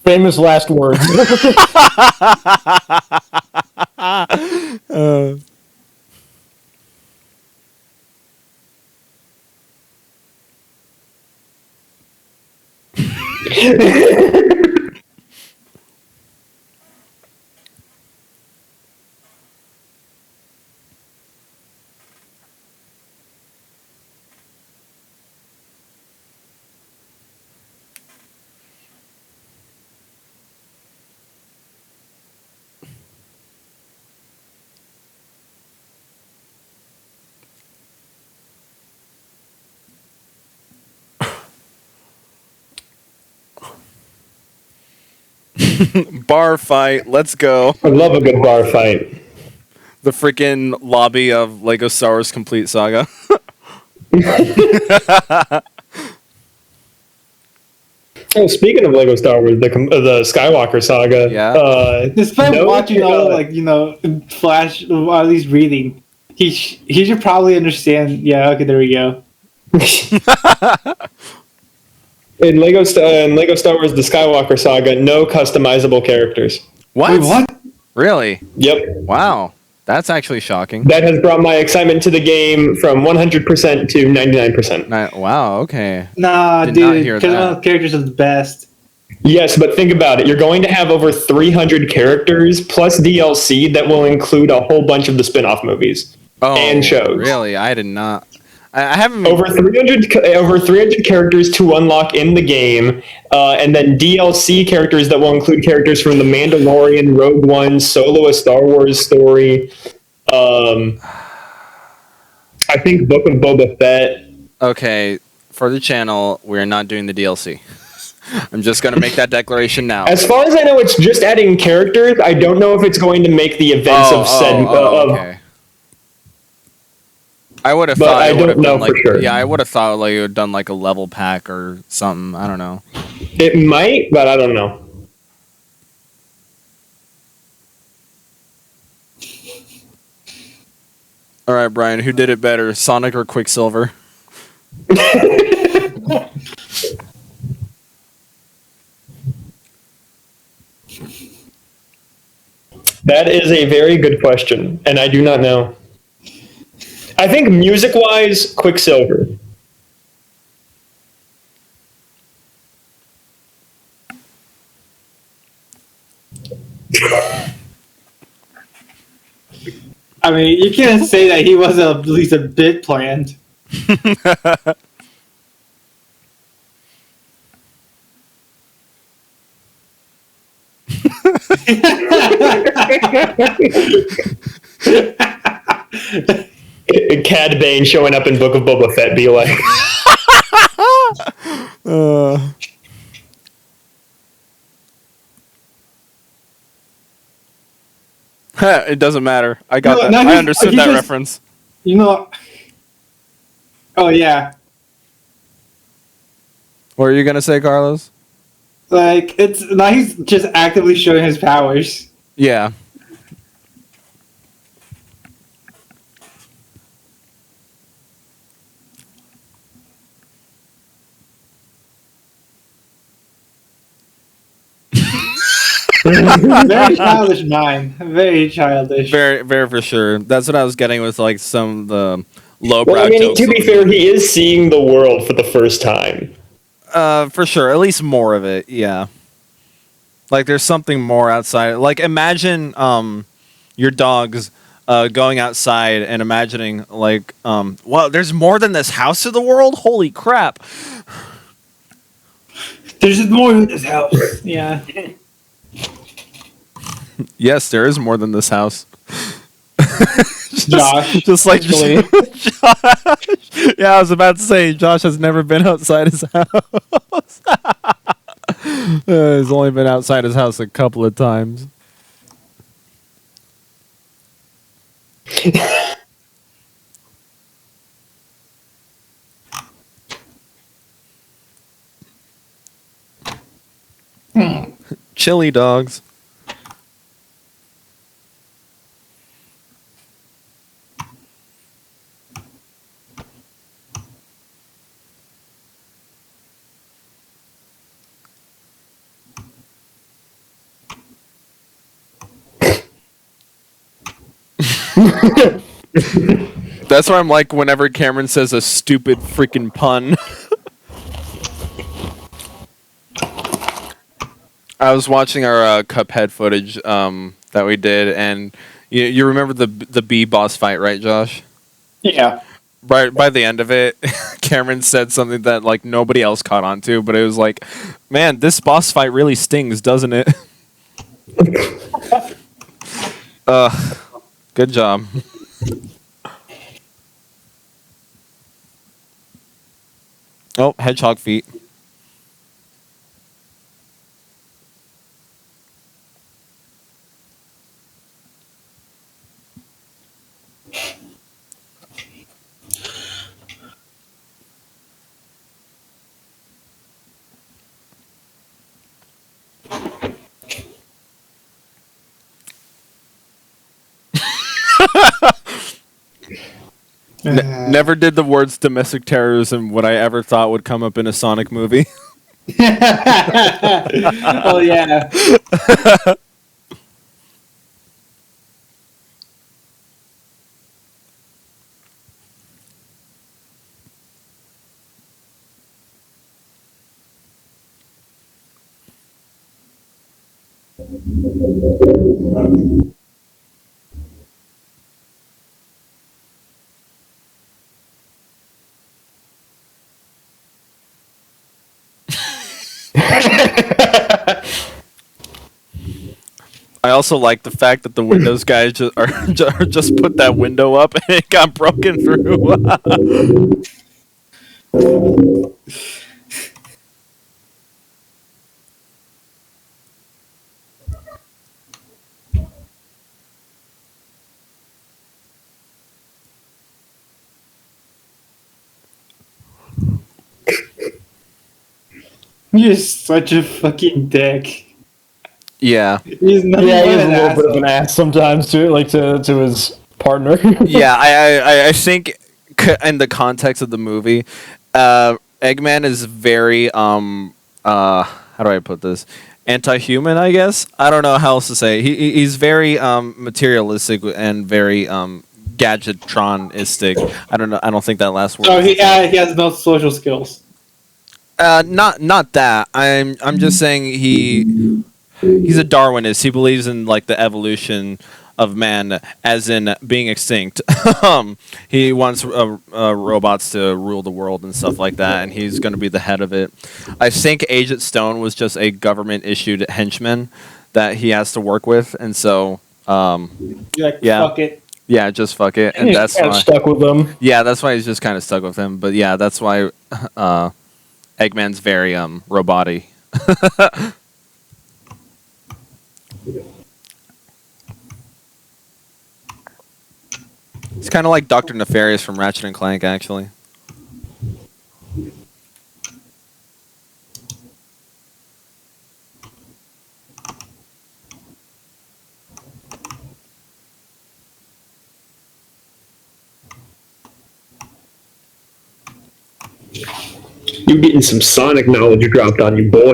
Famous last words. Bar fight. Let's go. I love a good bar fight. The freaking lobby of Lego Star Wars Complete Saga. Oh, speaking of Lego Star Wars, the Skywalker saga. Yeah. Despite no, watching all Flash, or at least reading, he should probably understand. Yeah, okay, there we go. in Lego Star Wars, the Skywalker saga, no customizable characters. What? Wait, what? Really? Yep. Wow. That's actually shocking. That has brought my excitement to the game from 100% to 99%. Wow, okay. Nah, Did not dude, hear customizable that. characters are the best. Yes, but think about it. You're going to have over 300 characters plus DLC that will include a whole bunch of the spin-off movies and shows. Really? I did not. I haven't. Over 300 characters to unlock in the game, and then DLC characters that will include characters from The Mandalorian, Rogue One, Solo: A Star Wars Story. I think Book of Boba Fett. Okay, for the channel, we're not doing the DLC. I'm just going to make that declaration now. As far as I know, it's just adding characters. I don't know if it's going to make the events of said. Okay. I would have But thought I it would don't have know done like for sure. yeah, I would have thought like it would done like a level pack or something. I don't know. It might, but I don't know. All right, Brian, who did it better, Sonic or Quicksilver? That is a very good question, and I do not know. I think music-wise, Quicksilver. I mean, you can't say that he wasn't at least a bit planned. Cad Bane showing up in Book of Boba Fett be like... It doesn't matter. I got No, that. no, I he's- understood he that just- reference. You know. Oh yeah, What are you gonna say, Carlos? like it's now he's just actively showing his powers. Yeah. Very childish mind. Very childish. Very, very for sure. That's what I was getting with like some of the lowbrow Well, I mean, jokes. to be fair, he is seeing the world for the first time. For sure, at least more of it. Yeah. Like there's something more outside. Like imagine your dogs going outside and imagining like well, there's more than this house to the world. Holy crap! There's just more in this house. Yeah. Yes, there is more than this house. Josh. Just like actually. Josh. Yeah, I was about to say Josh has never been outside his house. He's only been outside his house a couple of times. Chili dogs. That's why I'm like whenever Cameron says a stupid freaking pun. I was watching our Cuphead footage that we did, and you remember the bee boss fight, right, Josh? Yeah. Right by the end of it, Cameron said something that like nobody else caught on to, but it was like, "Man, this boss fight really stings, doesn't it?" Good job. Oh, hedgehog feet. Never did the words domestic terrorism what I ever thought would come up in a Sonic movie. Oh yeah. I also like the fact that the Windows guys just put that window up and it got broken through. You're such a fucking dick. Yeah. He's nothing Yeah, but he is a an little bit of asshole. an ass sometimes to his partner. Yeah, I think in the context of the movie, Eggman is very how do I put this? Anti-human, I guess. I don't know how else to say. He's very materialistic and very gadgetronistic. I don't know. I don't think that last word. So he has no social skills. Not that. I'm just saying he's a Darwinist. He believes in like the evolution of man, as in being extinct. He wants robots to rule the world and stuff like that, and he's going to be the head of it. I think Agent Stone was just a government-issued henchman that he has to work with, and so You're like, Yeah. fuck it. yeah, just fuck it, and He's that's kinda why. stuck with them. Yeah, that's why he's just kind of stuck with him. But yeah, that's why Eggman's very roboty. It's kind of like Dr. Nefarious from Ratchet and Clank, actually. You getting some Sonic knowledge dropped on you, boy.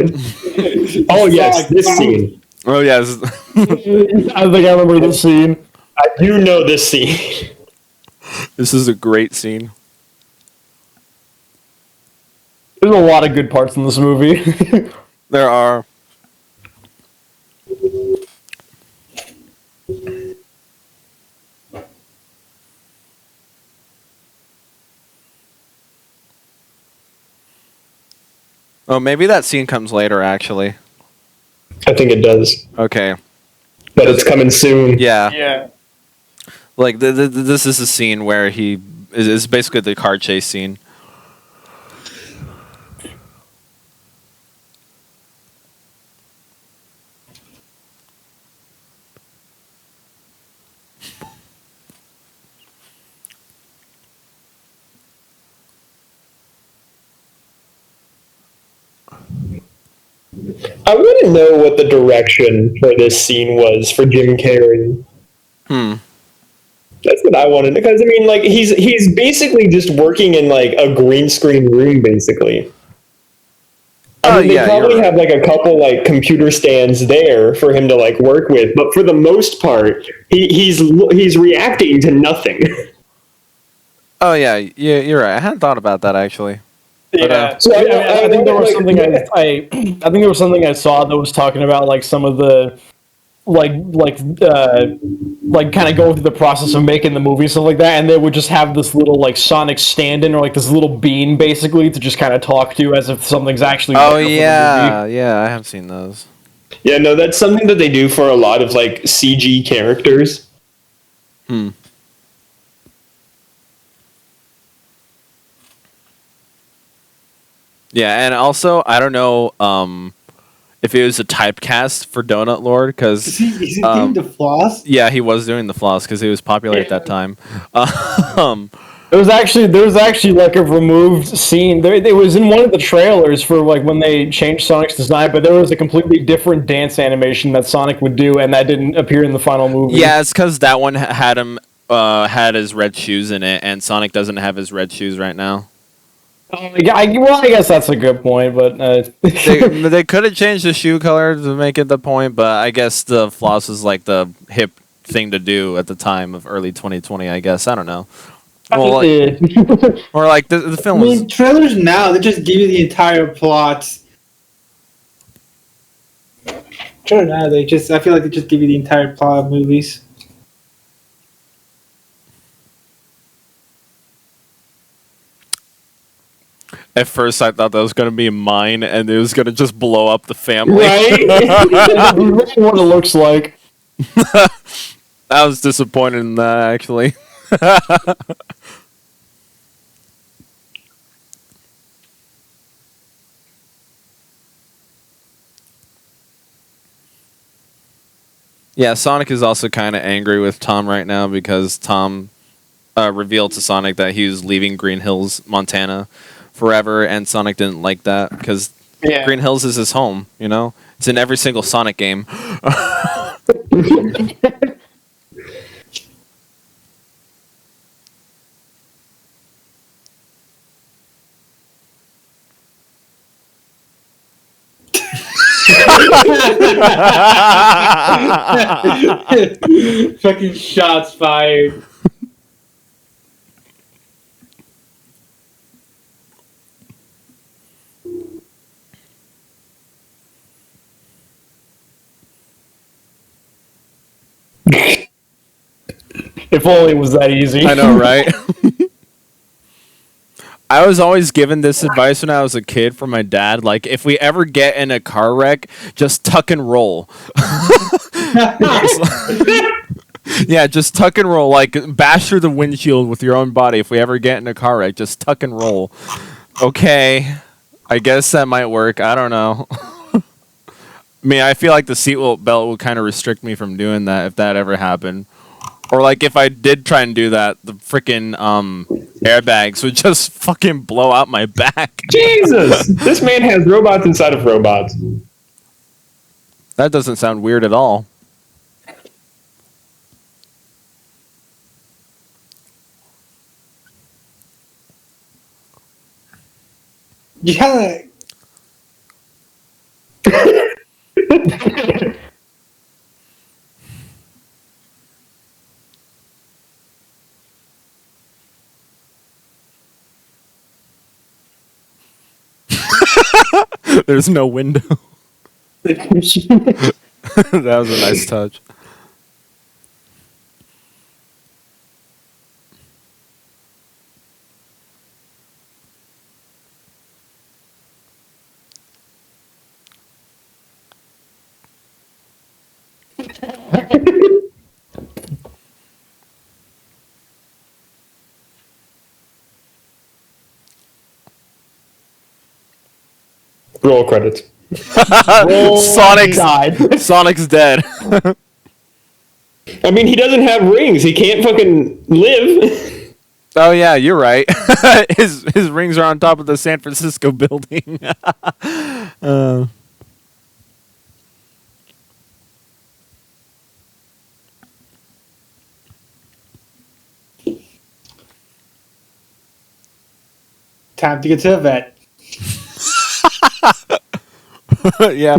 Oh yes, this scene. Oh yeah, this is, I think I remember this scene. I do know this scene. this is a great scene. There's a lot of good parts in this movie. There are. Oh, maybe that scene comes later, actually. I think it does, Okay. but it's coming soon. Yeah. Yeah. Like, this is a scene where he is basically the car chase scene. I want to know what the direction for this scene was for Jim Carrey. That's what I wanted, because I mean, like he's basically just working in like a green screen room, basically. I mean, they yeah, probably you're have like a couple like computer stands there for him to like work with, but for the most part, he's reacting to nothing. Oh yeah, you're right. I hadn't thought about that actually. Yeah, So I think there was like, something I think there was something I saw that was talking about like some of the like kind of go through the process of making the movie, stuff like that, and they would just have this little like Sonic stand-in or like this little bean basically to just kind of talk to as if something's actually. Oh there for the yeah, yeah. I have seen those. Yeah, no, that's something that they do for a lot of like CG characters. Yeah, and also I don't know if it was a typecast for Donut Lord because Is he doing the floss? yeah, he was doing the floss because he was popular at that time. There was actually like a removed scene. It was in one of the trailers for like when they changed Sonic's design, but there was a completely different dance animation that Sonic would do, and that didn't appear in the final movie. Yeah, it's because that one had him had his red shoes in it, and Sonic doesn't have his red shoes right now. Yeah, well, I guess that's a good point, but They could have changed the shoe color to make it the point, but I guess the floss was like the hip thing to do at the time of early 2020. I guess I don't know. Well, or like the film was. Trailers now they just give you the entire plot. Trailers now I feel like they just give you the entire plot of movies. At first, I thought that was going to be mine, and it was going to just blow up the family. right? That's what it looks like. I was disappointed in that, actually. Yeah, Sonic is also kind of angry with Tom right now because Tom revealed to Sonic that he was leaving Green Hills, Montana, forever, and Sonic didn't like that because Green Hills is his home. You know, it's in every single Sonic game. Fucking shots fired. If only it was that easy. I know, right? I was always given this advice when I was a kid from my dad. Like, if we ever get in a car wreck, just tuck and roll. Yeah, just tuck and roll. Like, bash through the windshield with your own body. If we ever get in a car wreck, just tuck and roll. Okay, I guess that might work. I don't know. I mean, I feel like the seatbelt belt would kind of restrict me from doing that if that ever happened. Or, like, if I did try and do that, the freaking airbags would just fucking blow out my back. Jesus! This man has robots inside of robots. That doesn't sound weird at all. Yeah. There's no window. That was a nice touch. Roll credits. Sonic's died. Sonic's dead. I mean, he doesn't have rings. He can't fucking live. Oh yeah, you're right. His rings are on top of the San Francisco building. Time to get to the vet. Yeah,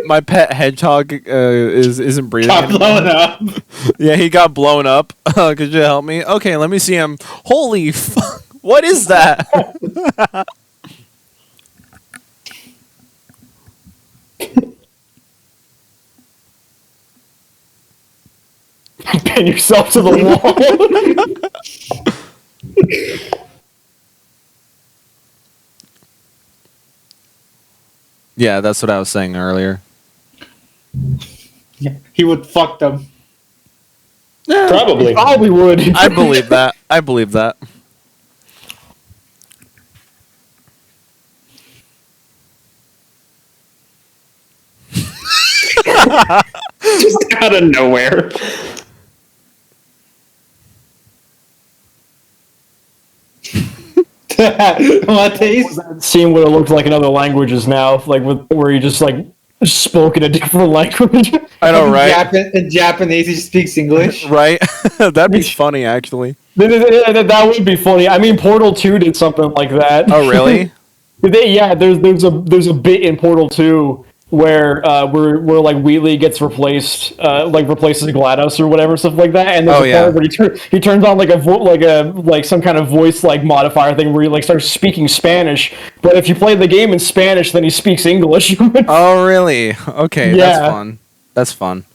my pet hedgehog isn't breathing Got anymore. blown up. Yeah, he got blown up. Could you help me? Okay, let me see him. Holy fuck! What is that? Pin yourself to the wall. Yeah, that's what I was saying earlier. Yeah, he would fuck them. Probably. Probably would. I believe that. I believe that. Just out of nowhere. What taste? Seeing what it looks like in other languages now, like where you just like spoke in a different language. I know, right? In Japanese, he speaks English. Right? That'd be funny, actually. That would be funny. I mean, Portal 2 did something like that. Oh, really? Yeah, there's a bit in Portal 2 where like Wheatley gets replaced, replaces GLaDOS or whatever, stuff like that, and there's Oh, a yeah. part where he turns on like some kind of voice like modifier thing where he like starts speaking Spanish, but if you play the game in Spanish, then he speaks English. Oh, really? Okay, that's Yeah. fun. That's fun.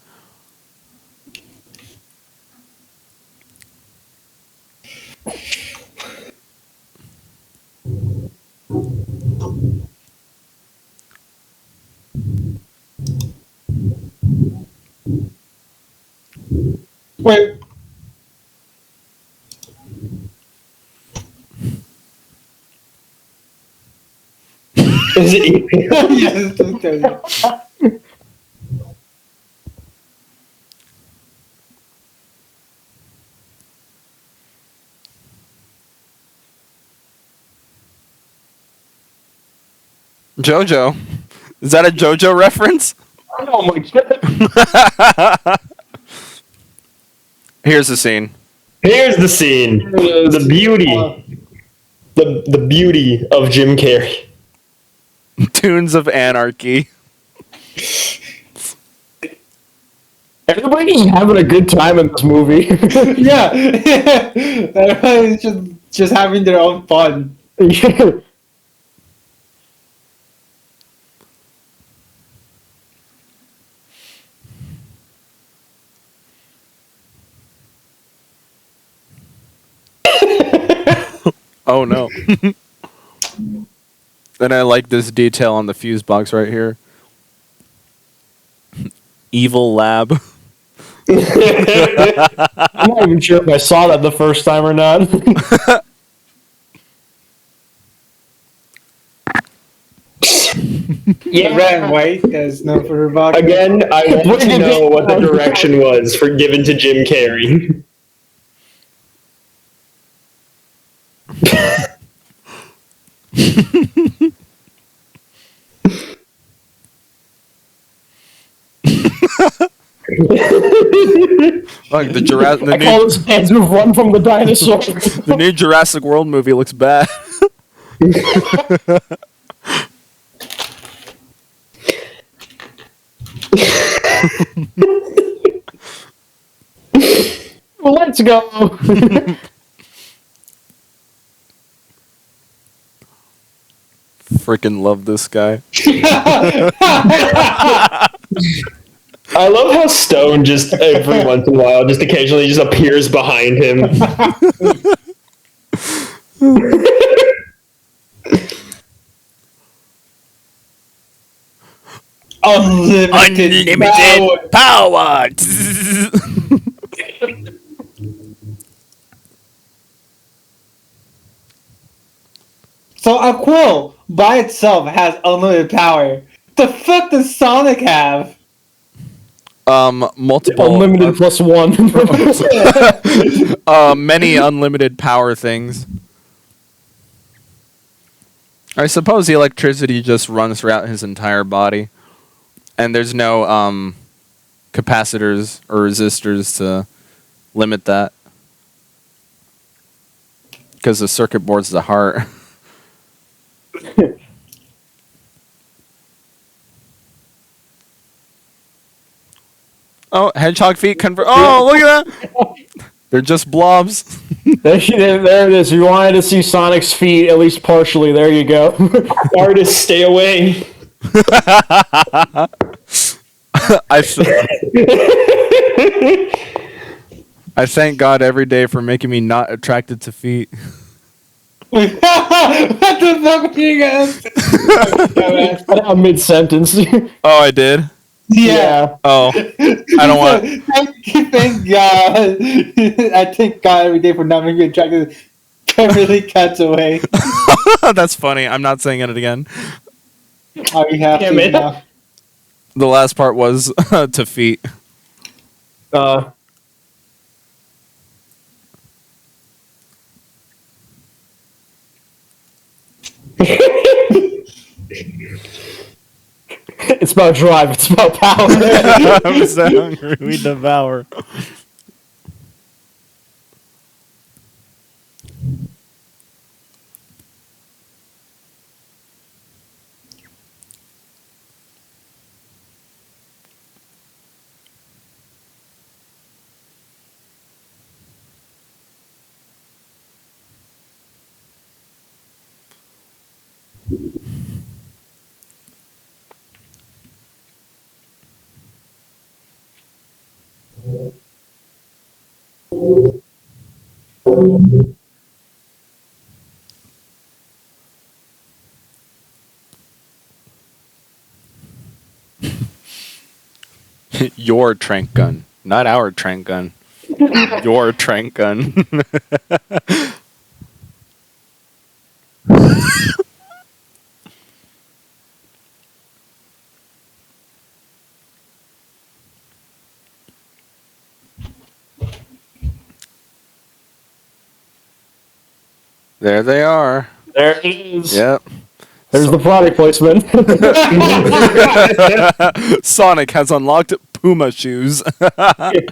Wait. Is it? Yes, okay. JoJo. Is that a JoJo reference? Oh my god! Here's the scene. Here's the scene. The beauty. The beauty of Jim Carrey. Tunes of Anarchy. Everybody's having a good time in this movie. Yeah, everybody's just having their own fun. Yeah. Oh no. And I like this detail on the fuse box right here. Evil lab. I'm not even sure if I saw that the first time or not. Yeah, red and white, because known for her vodka. Again, I want to know what the direction was for given to Jim Carrey. Like the Jurassic. I call those hands who've run from the dinosaur. The new Jurassic World movie looks bad. Well, let's go. Freaking love this guy. I love how Stone just every once in a while, just occasionally just appears behind him. Unlimited power. So a quill by itself has unlimited power. The fuck does Sonic have? Multiple Unlimited plus one. many unlimited power things. I suppose the electricity just runs throughout his entire body, and there's no capacitors or resistors to limit that, because the circuit board's the heart. Oh, hedgehog feet convert. Oh, look at that! They're just blobs. There it is. You wanted to see Sonic's feet, at least partially. There you go. Artists, stay away. I thank God every day for making me not attracted to feet. What the fuck are you guys? I'm mid-sentence. Oh, I did? Yeah. Oh, I don't want... Thank God. I thank God every day for not making me attracted. Beverly cuts away. That's funny. I'm not saying it again. Oh, you have to now. The last part was to feet. It's about drive. It's about power. I'm so hungry. We devour. Your trank gun, not our trank gun. Your trank gun. There they are. There it is. Yep. There's the product placement. Sonic has unlocked Puma shoes. I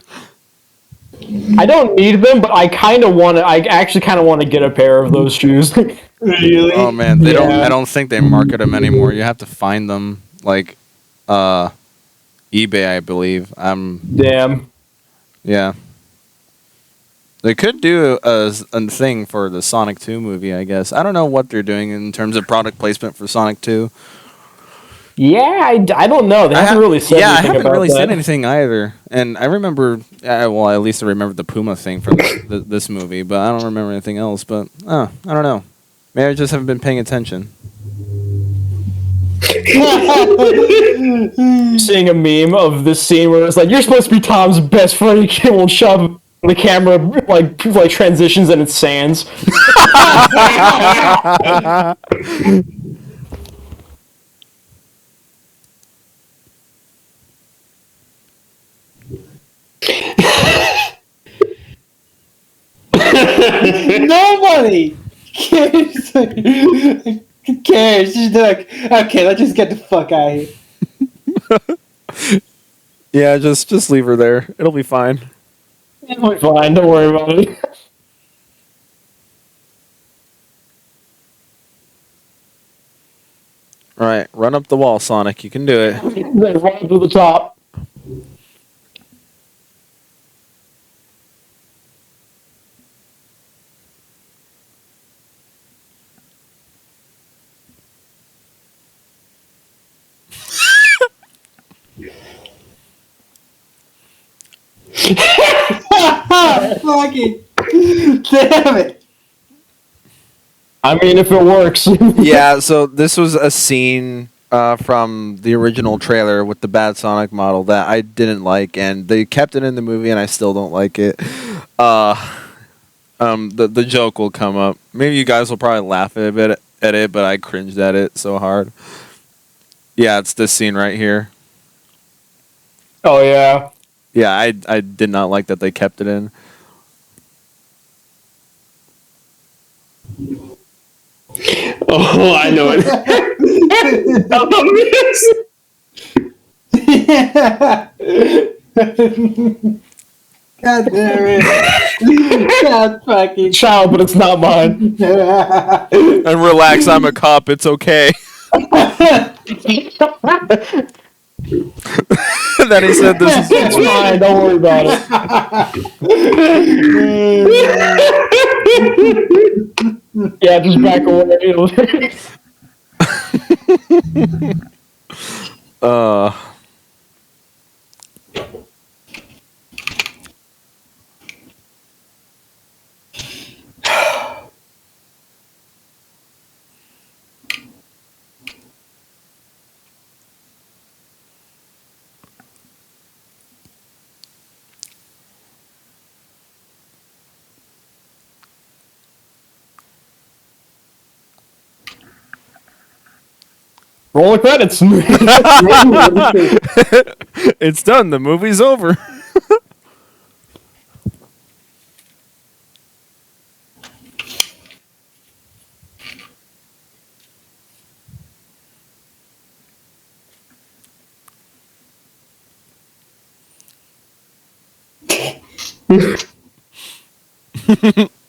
don't need them, but I kind of want to. I actually kind of want to get a pair of those shoes. Really? Oh man, they don't. Yeah. I don't think they market them anymore. You have to find them like eBay, I believe. Damn. Yeah. They could do a thing for the Sonic 2 movie, I guess. I don't know what they're doing in terms of product placement for Sonic 2. Yeah, I don't know. They haven't really said I anything haven't about really that. said anything either. And I remember, well, at least I remember the Puma thing from this movie, but I don't remember anything else. But I don't know. Maybe I just haven't been paying attention. Seeing a meme of this scene where it's like you're supposed to be Tom's best friend. He won't shove the camera like transitions and it sands. Nobody cares. Who cares? Just like, okay, let's just get the fuck out of here. Yeah, just leave her there. It'll be fine. It'll be fine. Don't worry about it. All right, run up the wall, Sonic. You can do it. Then run to the top. Fucking damn it! I mean, if it works. Yeah, so this was a scene from the original trailer with the bad Sonic model that I didn't like, and they kept it in the movie, and I still don't like it. The joke will come up. Maybe you guys will probably laugh a bit at it, but I cringed at it so hard. Yeah, it's this scene right here. Oh yeah. Yeah, I did not like that they kept it in. Oh, I know it. God damn it! God fucking Child, but it's not mine. And relax, I'm a cop. It's okay. Then he said, "This is It's fine. Don't worry about it. Yeah, just back away. Roll the credits. it's done. The movie's over."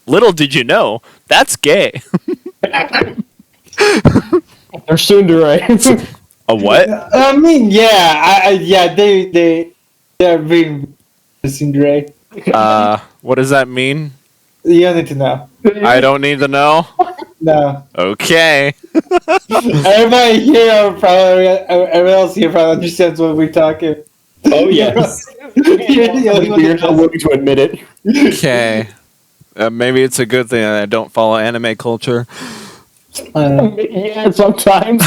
Little did you know, that's gay. They're tsundere. A what? I mean, yeah, they're being tsundere. What does that mean? You don't need to know. I don't need to know. No. Okay. Everybody here probably, everyone else here probably understands what we're talking. Oh yes. You're the only one You're that not willing to admit it. Okay. Maybe it's a good thing that I don't follow anime culture. Yeah, sometimes.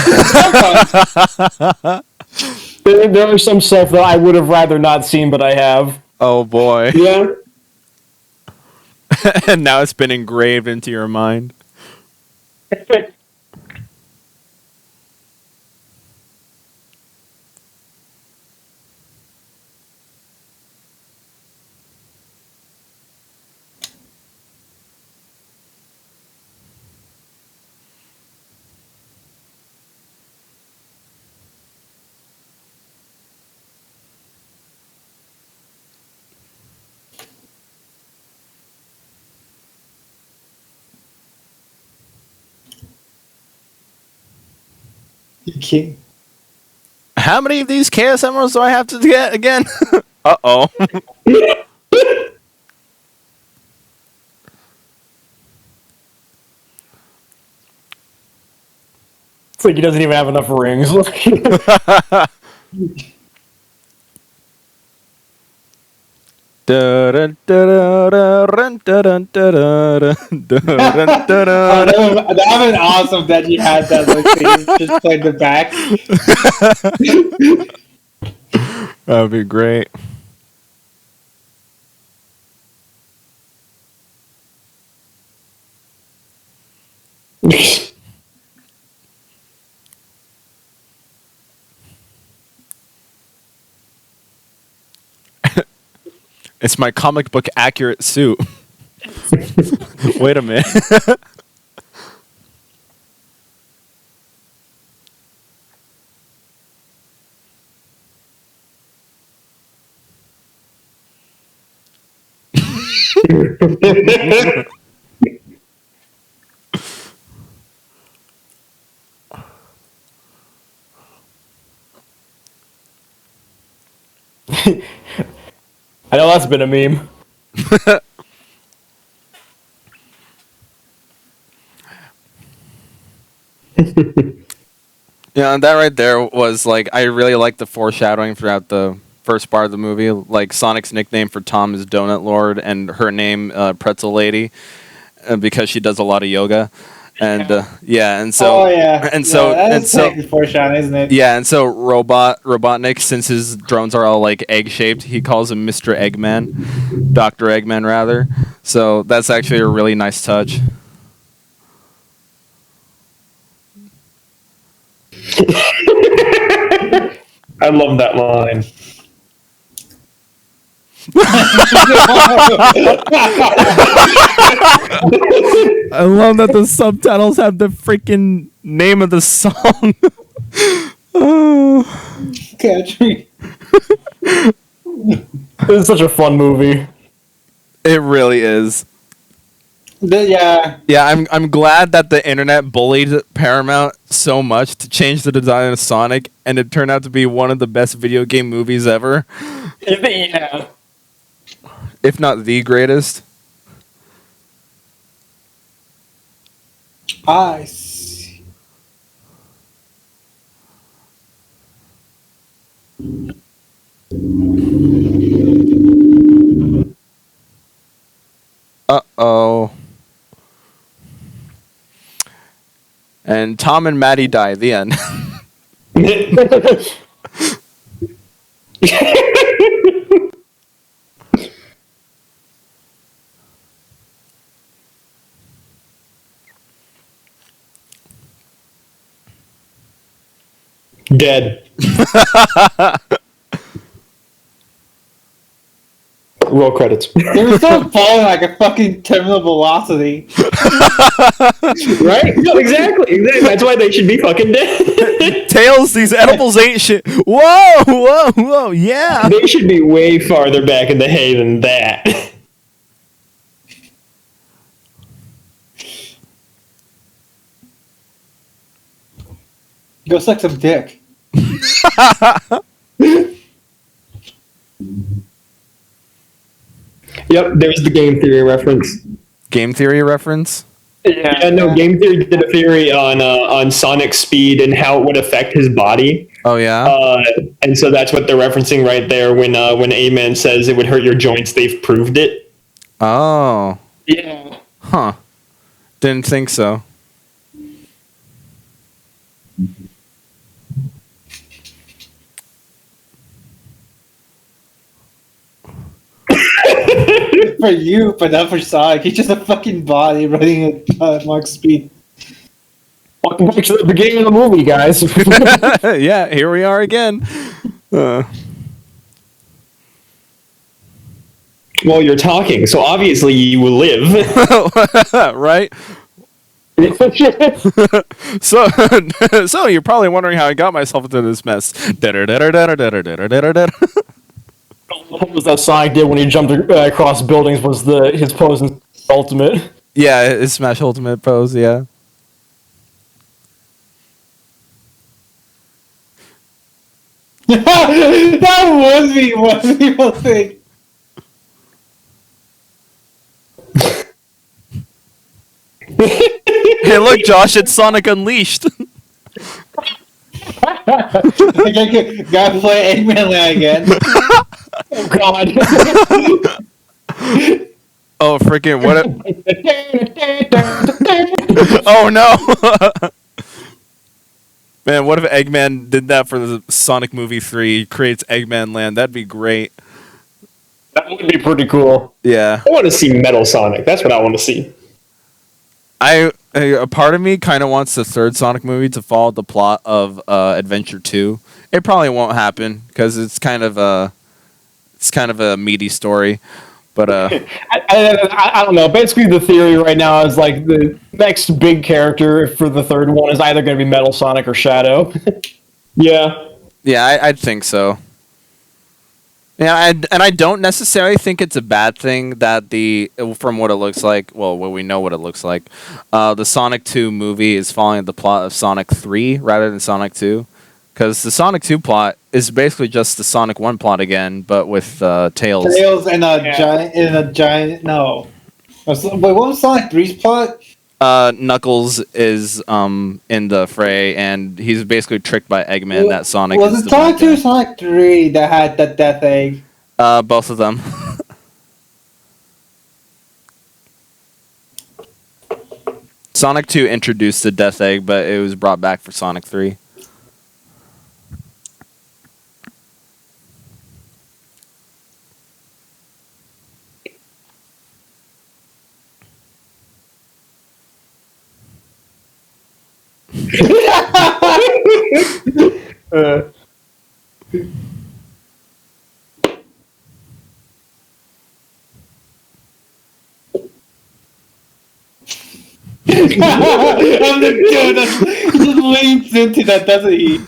There are some stuff that I would have rather not seen, but I have. Oh boy. Yeah. And now it's been engraved into your mind. You can't. How many of these Chaos Emeralds do I have to get again? Uh-oh. It's like he doesn't even have enough rings. Oh, that would have been awesome that you had that like thing just played the back. That would be great. It's my comic book accurate suit. Wait a minute. I know that's been a meme. Yeah, and that right there was like, I really like the foreshadowing throughout the first part of the movie. Like Sonic's nickname for Tom is Donut Lord, and her name Pretzel Lady, because she does a lot of yoga. And and so Oh yeah. and so yeah, and that's so technically foreshadowing, isn't it? yeah, and so Robotnik, since his drones are all like egg shaped, he calls him Mr. Eggman, Dr. Eggman rather. So that's actually a really nice touch. I love that line. I love that the subtitles have the freaking name of the song. Oh. Catch me. It's such a fun movie. It really is. Yeah. Yeah, I'm glad that the internet bullied Paramount so much to change the design of Sonic, and it turned out to be one of the best video game movies ever, Yeah. if not the greatest. I see. Uh-oh. And Tom and Maddie die. The end. Dead. Roll credits. They were still falling like a fucking terminal velocity. Right? No, exactly. That's why they should be fucking dead. Tails, these edibles ain't shit. Whoa, whoa, whoa, yeah. They should be way farther back in the hay than that. Go suck some dick. Yep, there's the game theory reference. Game theory reference? Yeah, no, game theory did a theory on Sonic's speed and how it would affect his body. Oh yeah. And so that's what they're referencing right there when A-Man says it would hurt your joints. They've proved it. Oh. Yeah. Huh. Didn't think so. For you, but not for Sonic. He's just a fucking body running at Mark speed. Welcome back to the beginning of the movie, guys. Yeah, here we are again. Well, you're talking, so obviously you will live. Right? So you're probably wondering how I got myself into this mess. What was that Sonic did when he jumped across buildings was his pose in Ultimate. Yeah, his Smash Ultimate pose, yeah. That would be what people think. Hey, look, Josh, it's Sonic Unleashed. Gotta play Eggman Land again. Oh God! Oh, freaking what? Oh no! Man, what if Eggman did that for the Sonic movie 3? He creates Eggman Land. That'd be great. That would be pretty cool. Yeah. I want to see Metal Sonic. That's what I want to see. A part of me kind of wants the third Sonic movie to follow the plot of Adventure 2. It probably won't happen because it's kind of a meaty story. But I don't know. Basically, the theory right now is like the next big character for the third one is either going to be Metal Sonic or Shadow. Yeah. yeah, I'd think so. Yeah, and I don't necessarily think it's a bad thing that from what it looks like, well, we know what it looks like, the Sonic 2 movie is following the plot of Sonic 3 rather than Sonic 2. Because the Sonic 2 plot is basically just the Sonic 1 plot again, but with Tails. Tails and a giant. No. Wait, what was Sonic 3's plot? Knuckles is in the fray, and he's basically tricked by Eggman that Sonic was is it the Sonic bad 2 or guy. Sonic 3 that had the death egg? Both of them. Sonic 2 introduced the Death Egg, but it was brought back for Sonic 3. I'm the dude that just leans into that, doesn't he?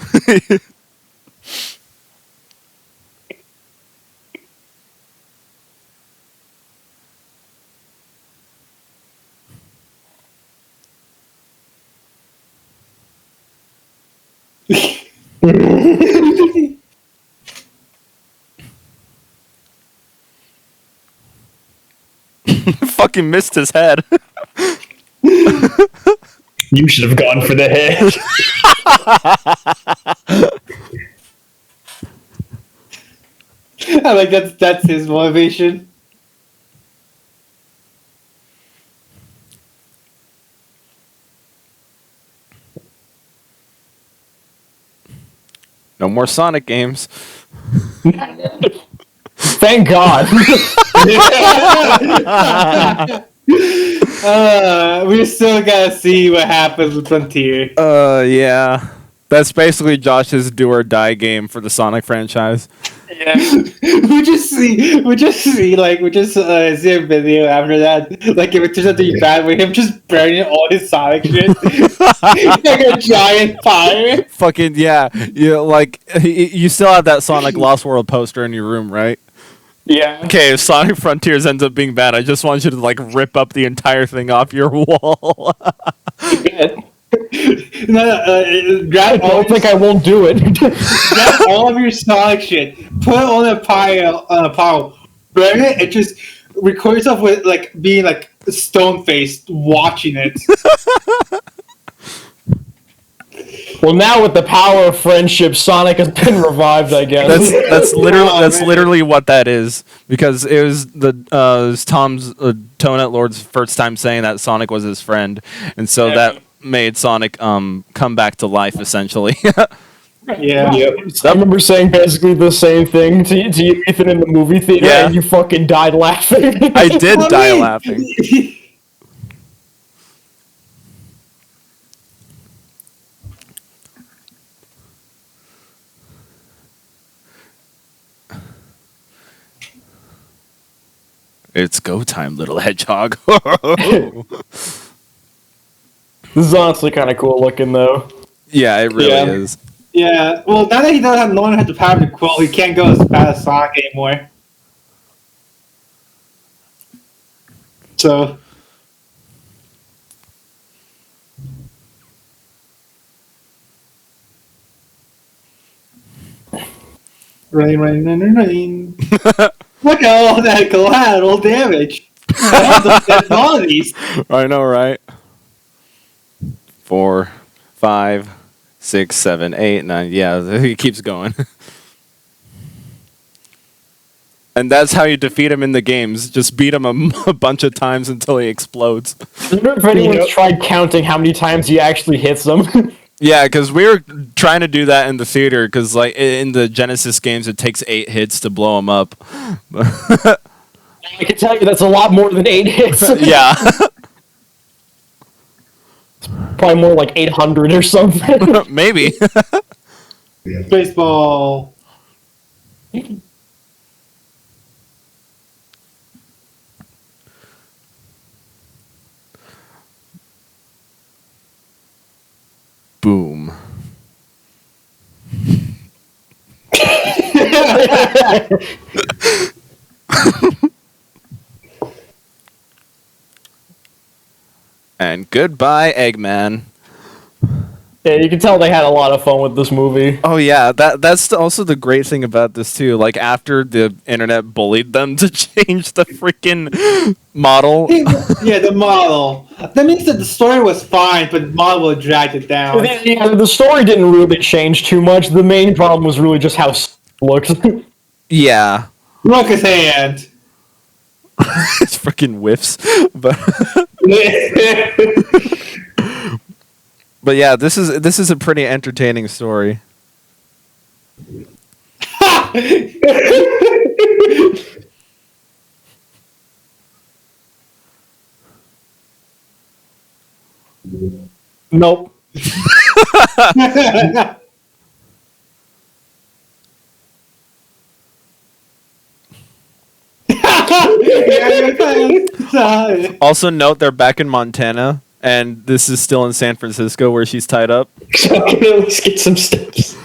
Fucking missed his head. You should have gone for the head. I like that's his motivation. No more Sonic games. Thank God. We still gotta see what happens with Frontier. Yeah. That's basically Josh's do or die game for the Sonic franchise. Yeah. we just see a video after that. Like if it turns out to be bad with him just burning all his Sonic shit. Like a giant fire. Fucking yeah. You still have that Sonic Lost World poster in your room, right? Yeah. Okay, if Sonic Frontiers ends up being bad, I just want you to rip up the entire thing off your wall. Grab I don't think I won't do it. grab all of your Sonic shit, put it on a pile, burn it, and just record yourself with like being like stone faced watching it. Well, now with the power of friendship, Sonic has been revived, I guess. That's literally Oh, that's man. literally what that is, because it was Tom's Toadette Lord's first time saying that Sonic was his friend, and so that made Sonic come back to life essentially. Yeah. Yep. I remember saying basically the same thing to you, Ethan, in the movie theater, Yeah. and you fucking died laughing. I did Well, die I mean, laughing. It's go time, little hedgehog. This is honestly kind of cool looking, though. Yeah, it really Yeah. is. Yeah. Well, now that he doesn't have no one has the power to quill, he can't go as fast as Sonic anymore. So. Rain. Look at all that collateral damage. That's all of these. I know, right? 4, 5, 6, 7, 8, 9. Yeah, he keeps going. And that's how you defeat him in the games. Just beat him a bunch of times until he explodes. I wonder if anyone's tried counting how many times he actually hits them. Yeah, because we were trying to do that in the theater, because like in the Genesis games, it takes 8 hits to blow him up. I can tell you that's a lot more than 8 hits. Yeah. Probably more like 800 or something. Maybe. Baseball. Boom. And goodbye, Eggman. Yeah, you can tell they had a lot of fun with this movie. Oh yeah, that's also the great thing about this too. Like after the internet bullied them to change the freaking model. Yeah, the model. That means that the story was fine, but the model dragged it down. Yeah, the story didn't really change too much. The main problem was really just how it looked. Yeah. Look his hand. It's freaking whiffs. But yeah, this is a pretty entertaining story. Nope. Also note they're back in Montana, and this is still in San Francisco where she's tied up. So I can at least get some steps.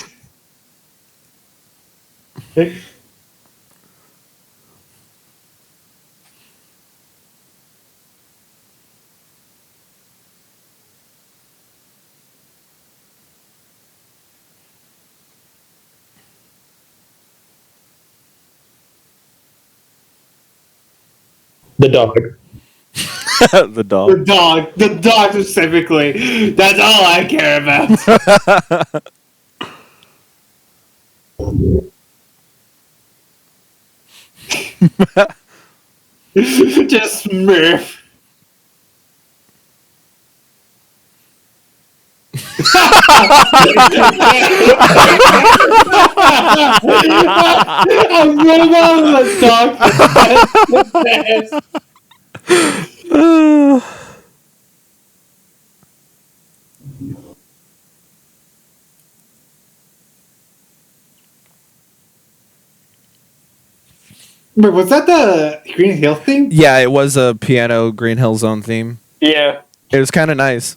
The dog. The dog. The dog specifically. That's all I care about. Just Smurf. I'm going on the dog. Wait, was that the Green Hill thing? Yeah, it was a piano Green Hill Zone theme. Yeah. It was kind of nice.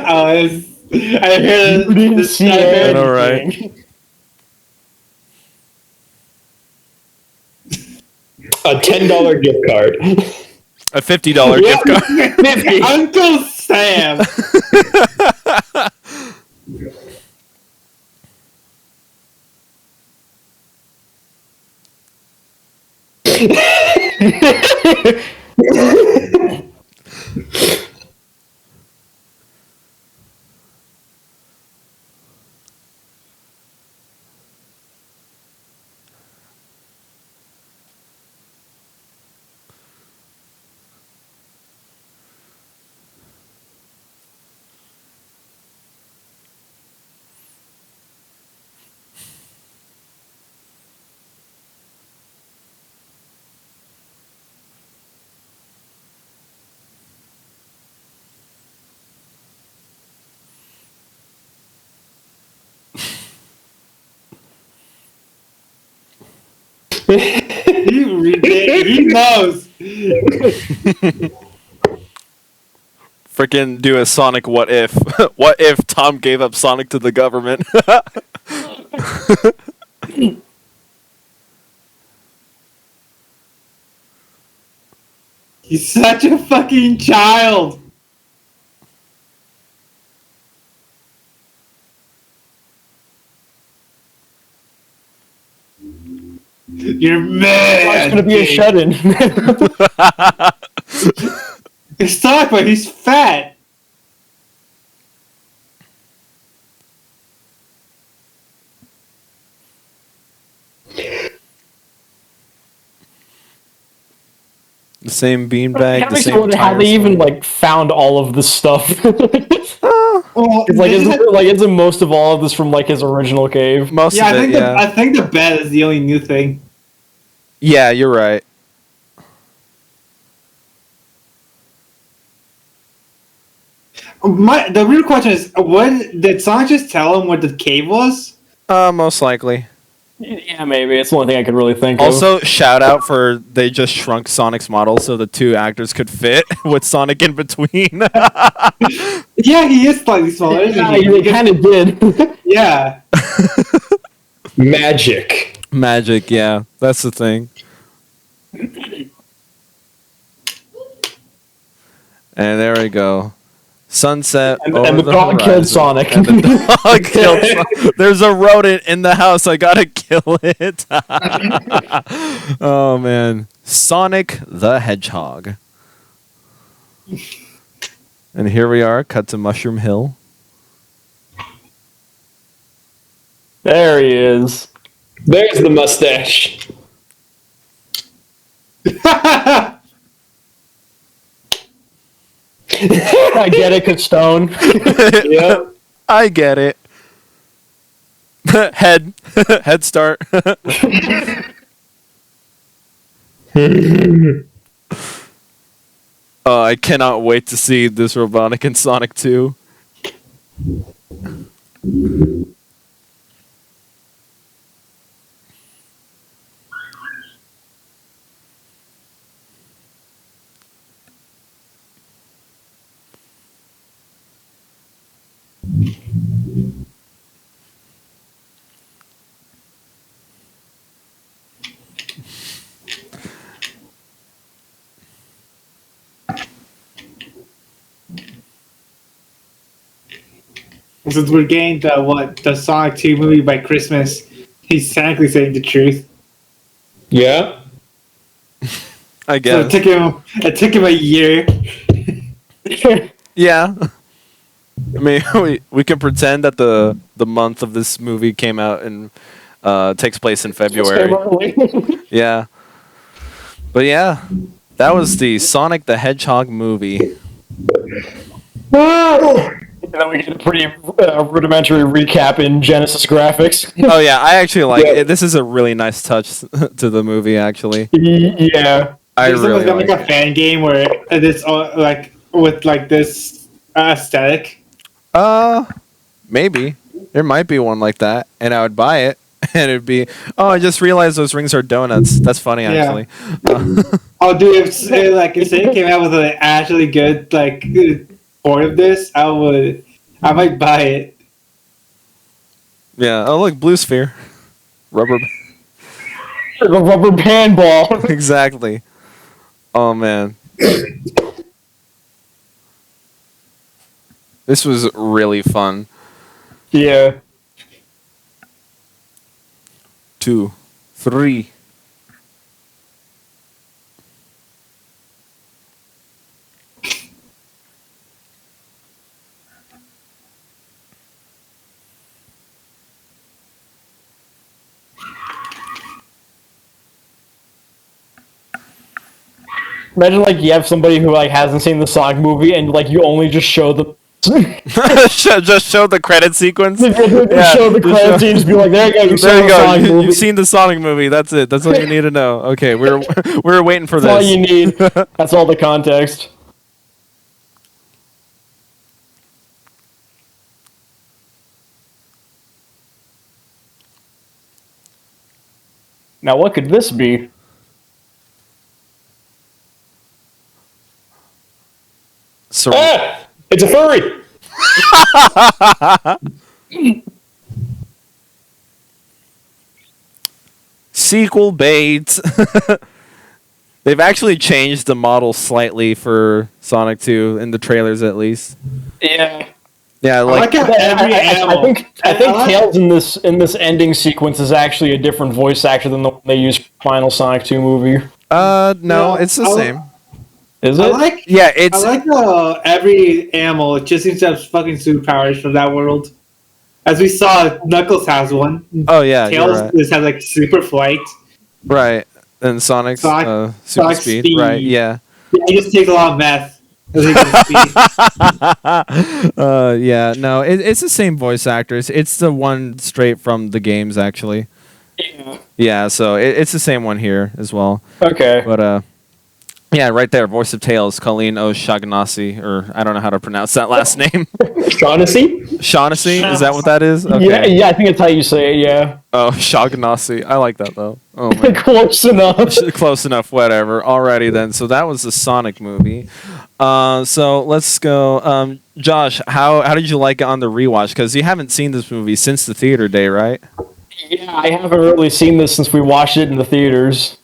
I heard You didn't see it. I know, right? A $10 gift card. A $50 gift card. 50. Uncle Sam. He knows. Freaking do a Sonic what if. What if Tom gave up Sonic to the government? He's such a fucking child. You're mad. It's gonna be a shut-in. It's Sonic, but he's fat. The same beanbag, That the makes me same wonder how they even like found all of this stuff. Well, It's like isn't most of all of this from like his original cave? Most yeah, of it, yeah. I think the bed is the only new thing. Yeah, you're right. The real question is, what did Sonic just tell him what the cave was? Most likely. Yeah, maybe it's the only thing I could really think of. Also, shout out for they just shrunk Sonic's model so the two actors could fit with Sonic in between. Yeah, he is slightly smaller. Isn't Yeah, he? they kind of did. Yeah. Magic. Magic, yeah, that's the thing. And there we go. Sunset And over the dog killed horizon. Sonic. And the dog killed Sonic. There's a rodent in the house. I gotta kill it. Oh man, Sonic the Hedgehog. And here we are. Cut to Mushroom Hill. There he is. There's the mustache. I get it, 'cause stone. Yep. I get it. Head start. Oh, I cannot wait to see this Robotnik in Sonic 2. Since we're getting the Sonic 2 movie by Christmas, he's technically saying the truth. Yeah. I So guess. it took him a year. Yeah. I mean, we can pretend that the month of this movie came out and takes place in February. Yeah. But yeah, that was the Sonic the Hedgehog movie. And then we get a pretty rudimentary recap in Genesis graphics. Oh yeah, I actually like it. This is a really nice touch to the movie. Actually, Yeah. I There's really gonna like make a it. fan game where it's like with like this aesthetic. Maybe there might be one like that, and I would buy it. And it'd be, oh, I just realized those rings are donuts. That's funny, actually. Oh, dude, if it came out with an actually good like port of this, I might buy it. Yeah. Oh, look, blue sphere, rubber. The rubber band ball. Exactly. Oh man. This was really fun. Yeah. 2, 3. Imagine like you have somebody who like hasn't seen the Sonic movie and like you only just show the Just show the credit sequence. show the credits and just be like, there you go, you saw There you the go. Sonic movie. You've seen the Sonic movie. That's it. That's all you need to know. Okay, we're waiting for That's all this. you need. That's all the context. Now what could this be? So, Ah! It's a furry! sequel bait. They've actually changed the model slightly for Sonic 2 in the trailers, at least. Yeah. Yeah, I like like how every animal. I think Tails in this ending sequence is actually a different voice actor than the one they used for Final Sonic 2 movie. no, No, it's the I- same. Is I it? like Yeah, I it's like every animal just seems to have fucking superpowers from that world. As we saw, Knuckles has one. oh yeah, you're Tails right. just has like super flight. Right. And Sonic's Sonic- super Sonic speed, speed. right? Yeah. Yeah, he just takes a lot of meth. as he gets speed. Yeah, no, it's the same voice actors. It's the one straight from the games, actually. Yeah. Yeah, so it's the same one here as well. Okay. But yeah, right there, voice of Tails, Colleen O'Shaughnessy, or I don't know how to pronounce that last name. Shaughnessy? Shaughnessy, is that what that is? Okay. Yeah, yeah, I think that's how you say it. Yeah. Oh, Shaughnessy, I like that though. Oh man. Close enough. Close enough, whatever. Alrighty then. So that was the Sonic movie. So let's go. Josh, how did you like it on the rewatch? Because you haven't seen this movie since the theater day, right? Yeah, I haven't really seen this since we watched it in the theaters.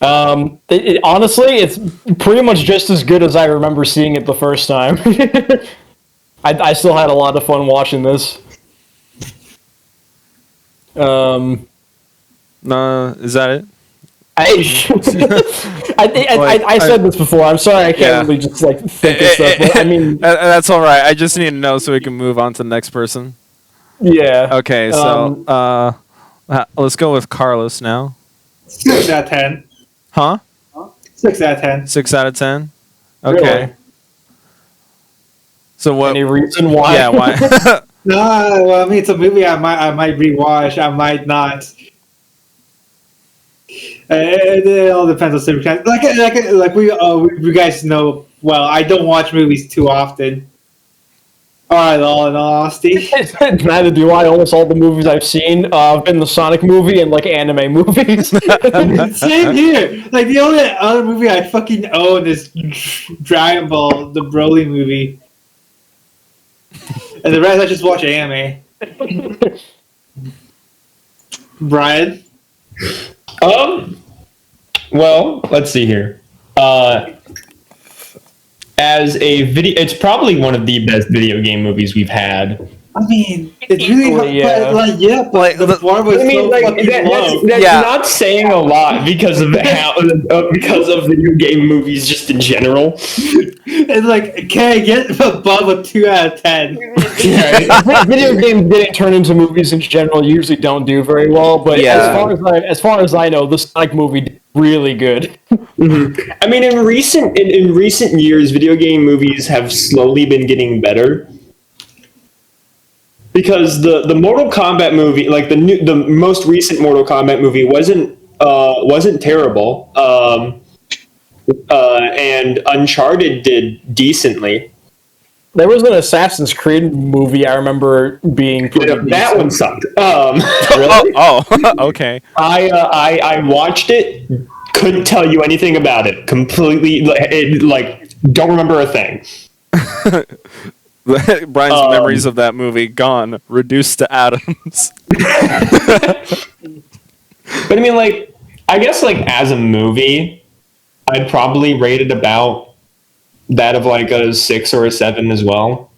Honestly, it's pretty much just as good as I remember seeing it the first time. I still had a lot of fun watching this. Is that it? I said this before. I'm sorry I can't Yeah. really just like think of stuff. But, I mean, That's all right. I just need to know so we can move on to the next person. yeah. Okay, so let's go with Carlos now. 6 out of 10. Huh? 6 out of 10. 6 out of 10. Okay. Really? So what? Any reason why? Yeah, why? No, well, I mean, it's a movie I might rewatch. I might not. It all depends on circumstances. Like we guys know. Well, I don't watch movies too often. All right, in all honesty. Neither do I. Almost all the movies I've seen have been the Sonic movie and like anime movies. Same here. Like the only other movie I fucking own is Dragon Ball, the Broly movie, and the rest I just watch anime. Brian, Well, let's see here. As a video, it's probably one of the best video game movies we've had. I mean, it's really hard, Yeah. but the bar was so fucking low. That's Yeah. not saying a lot because of because of video game movies just in general. It's like, can I get above a 2 out of 10? Video games getting turned into movies in general usually don't do very well, but Yeah. as far as I know, the Sonic movie did really good. I mean, in recent years, video game movies have slowly been getting better. Because the Mortal Kombat movie, like the most recent Mortal Kombat movie, wasn't terrible, and Uncharted did decently. There was an Assassin's Creed movie I remember being pretty That decent. one sucked. Really? Oh, okay. I watched it, couldn't tell you anything about it. Completely, don't remember a thing. Brian's memories of that movie gone, reduced to atoms. But I mean, like, I guess like as a movie, I'd probably rate it about that of like a 6 or a 7 as well.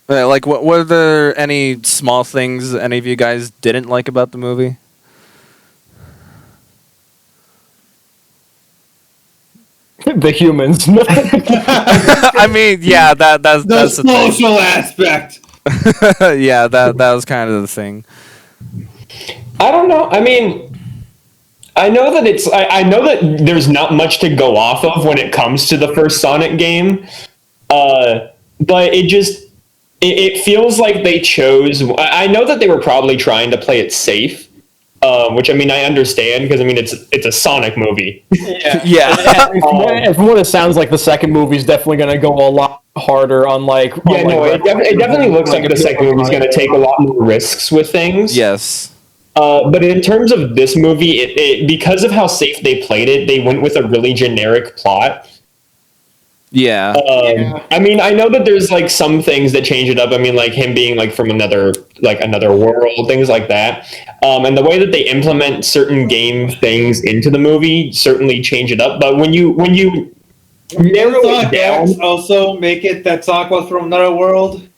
Like, what were there any small things any of you guys didn't like about the movie? The humans. I mean, yeah, that's The the thing. social aspect. Yeah, that was kind of the thing. I don't know. I mean, I know that I know that there's not much to go off of when it comes to the first Sonic game, but it feels like they chose. I know that they were probably trying to play it safe, which I mean I understand because I mean it's a Sonic movie. Yeah. From what it sounds like, the second movie is definitely going to go a lot harder on like. Yeah, no, it definitely looks like the second movie is going to take a lot more risks with things. Yes. But in terms of this movie, it because of how safe they played it, they went with a really generic plot. Yeah. I mean, I know that there's like some things that change it up. I mean, like him being like from another world, things like that. And the way that they implement certain game things into the movie certainly change it up. But when you narrow it down, also make it that Sonic was from another world.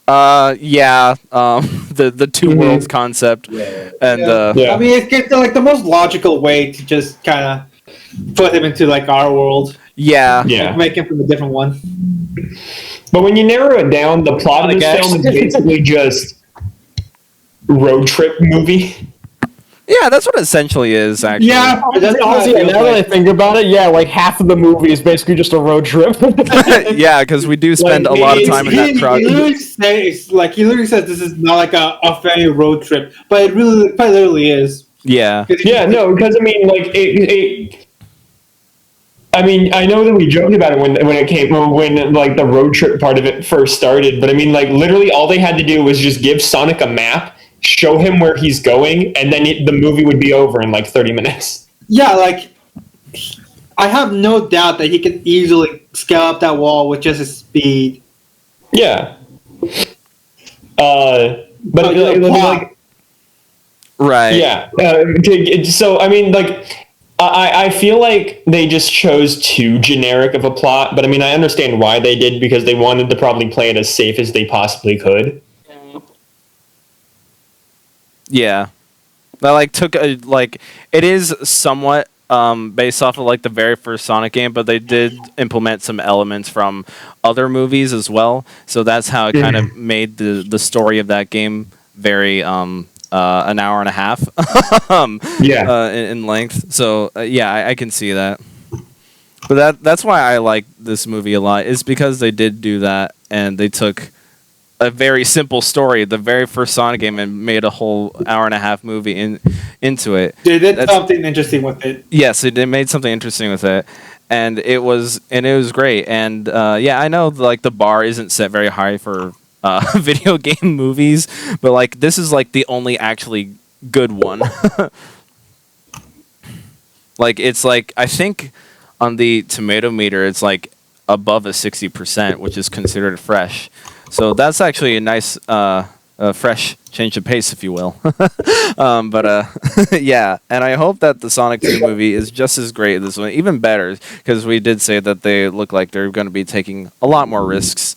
Yeah. The two worlds concept, and I mean, it's like the most logical way to just kind of put him into like our world. yeah. Like, make him from a different one. but when you narrow it down, the plot of this film is basically just road trip movie. Yeah, that's what it essentially is, actually. Yeah, Honestly, now that I think about it, yeah, like half of the movie is basically just a road trip. Yeah, because we do spend a lot of time in that truck. He literally says this is not like a family road trip, but it really quite literally is. Yeah. Yeah, no, because I mean, like I mean, I know that we joked about it when like the road trip part of it first started, but I mean, like literally all they had to do was just give Sonic a map, show him where he's going, and then the movie would be over in like 30 minutes. Yeah, like I have no doubt that he can easily scale up that wall with just his speed. Yeah. But like, Right. yeah. So I mean, like, I feel like they just chose too generic of a plot, but I mean, I understand why they did because they wanted to probably play it as safe as they possibly could. Yeah. That like took a like it is somewhat based off of like the very first Sonic game, but they did implement some elements from other movies as well. So that's how it kind of made the story of that game very an hour and a half in length. So yeah, I can see that. But that's why I like this movie a lot, is because they did do that and they took a very simple story, the very first Sonic game, and made a whole hour and a half movie into it. They did something interesting with it. Yes, they made something interesting with it, and it was great. And yeah, I know like the bar isn't set very high for video game movies, but like this is like the only actually good one. Like it's like I think on the tomato meter it's like above a 60%, which is considered fresh. So that's actually a nice, fresh change of pace, if you will. But yeah, and I hope that the Sonic 2 movie is just as great as this one, even better, because we did say that they look like they're going to be taking a lot more risks.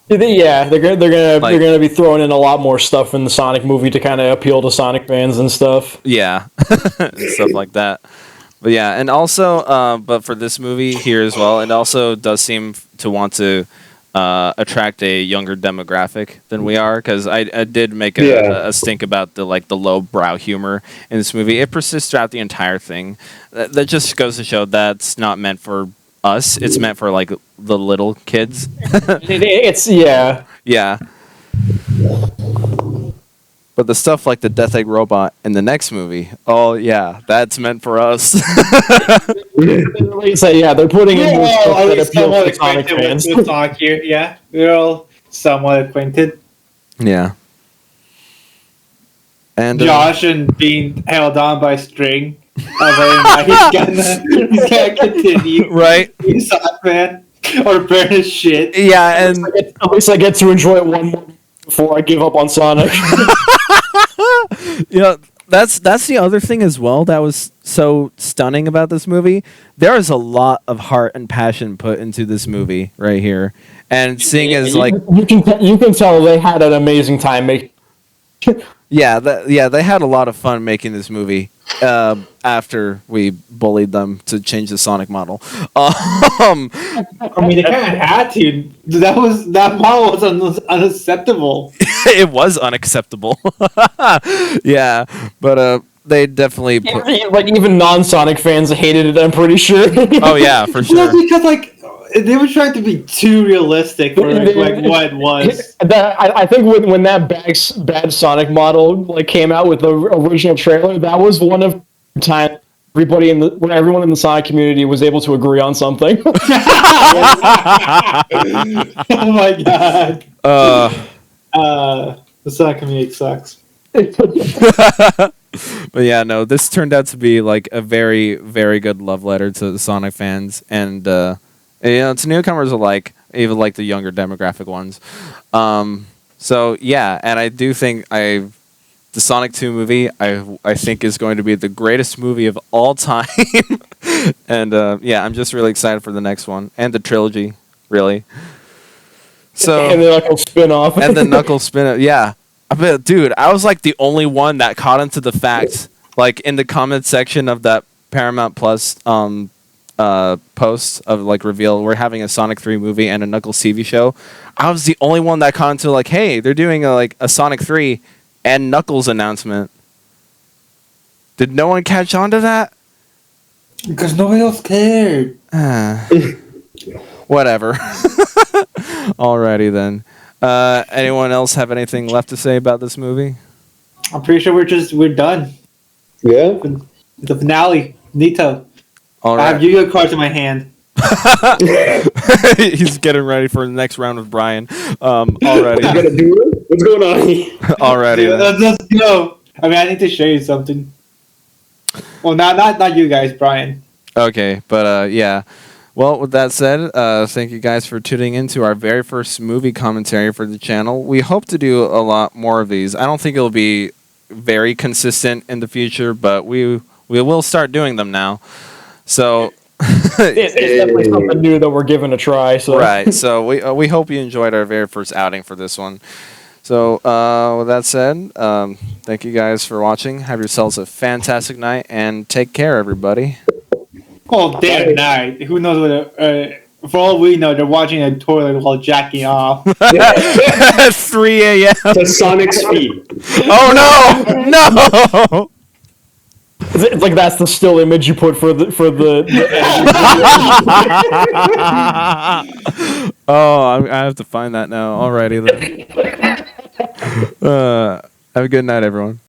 Yeah, they're gonna be throwing in a lot more stuff in the Sonic movie to kind of appeal to Sonic fans and stuff. Yeah, and stuff like that. But yeah, and also, but for this movie here as well, it also does seem to want to attract a younger demographic than we are, because I did make a stink about the low brow humor in this movie. It persists throughout the entire thing. That just goes to show that's not meant for us. It's meant for like the little kids. It's yeah. But the stuff like the Death Egg robot in the next movie, oh yeah, that's meant for us. So yeah, they're putting in more stuff that appeals to Sonic fans. With Sonic here, yeah, we're all somewhat acquainted. Yeah. And Josh and being held on by string. He's gonna continue, right? Being Sonic fan or burn his shit. Yeah, and at least I get to enjoy it one more before I give up on Sonic. That's the other thing as well that was so stunning about this movie. There is a lot of heart and passion put into this movie right here, and seeing as like you can tell they had an amazing time making. they had a lot of fun making this movie. After we bullied them to change the Sonic model, I mean, they kind of had to. That model was unacceptable. it was unacceptable. Yeah, but they definitely put. Like even non-Sonic fans hated it. I'm pretty sure. Oh yeah, for sure. Well, because like they were trying to be too realistic for like what it was. I think when that bad Sonic model like came out with the original trailer, that was one of the time when everyone in the Sonic community was able to agree on something. Oh my god. The Sonic community sucks. But yeah, no, this turned out to be like a very, very good love letter to the Sonic fans, and to newcomers alike, even like the younger demographic ones. So yeah, and I do think the Sonic 2 movie I think is going to be the greatest movie of all time, and yeah, I'm just really excited for the next one and the trilogy, really. So and the Knuckles spin-off. and the Knuckles spin-off, yeah. Dude, I was like the only one that caught into the fact, like in the comment section of that Paramount Plus post of like reveal we're having a Sonic 3 movie and a Knuckles TV show. I was the only one that caught into like, hey, they're doing a Sonic 3 and Knuckles announcement. Did no one catch on to that? Because nobody else cared. Whatever. Alrighty then. Anyone else have anything left to say about this movie? I'm pretty sure we're done. Yeah. The finale, Nito. All I right. have Yu-Gi-Oh cards in my hand. He's getting ready for the next round with Bryan. Alrighty. You gotta do it? What's going on? Alrighty then. Let's go. I mean, I need to show you something. Well, not you guys, Bryan. Okay, but yeah. Well, with that said, thank you guys for tuning in to our very first movie commentary for the channel. We hope to do a lot more of these. I don't think it'll be very consistent in the future, but we will start doing them now. So it's definitely something new that we're giving a try. So right. So we hope you enjoyed our very first outing for this one. So with that said, thank you guys for watching. Have yourselves a fantastic night and take care, everybody. Oh, damn night. Who knows what? For all we know, they're watching a toilet while jacking off. 3 a.m. To Sonic's feet. Oh no! No! it's like that's the still image you put for the Oh, I have to find that now. Alrighty then. Have a good night, everyone.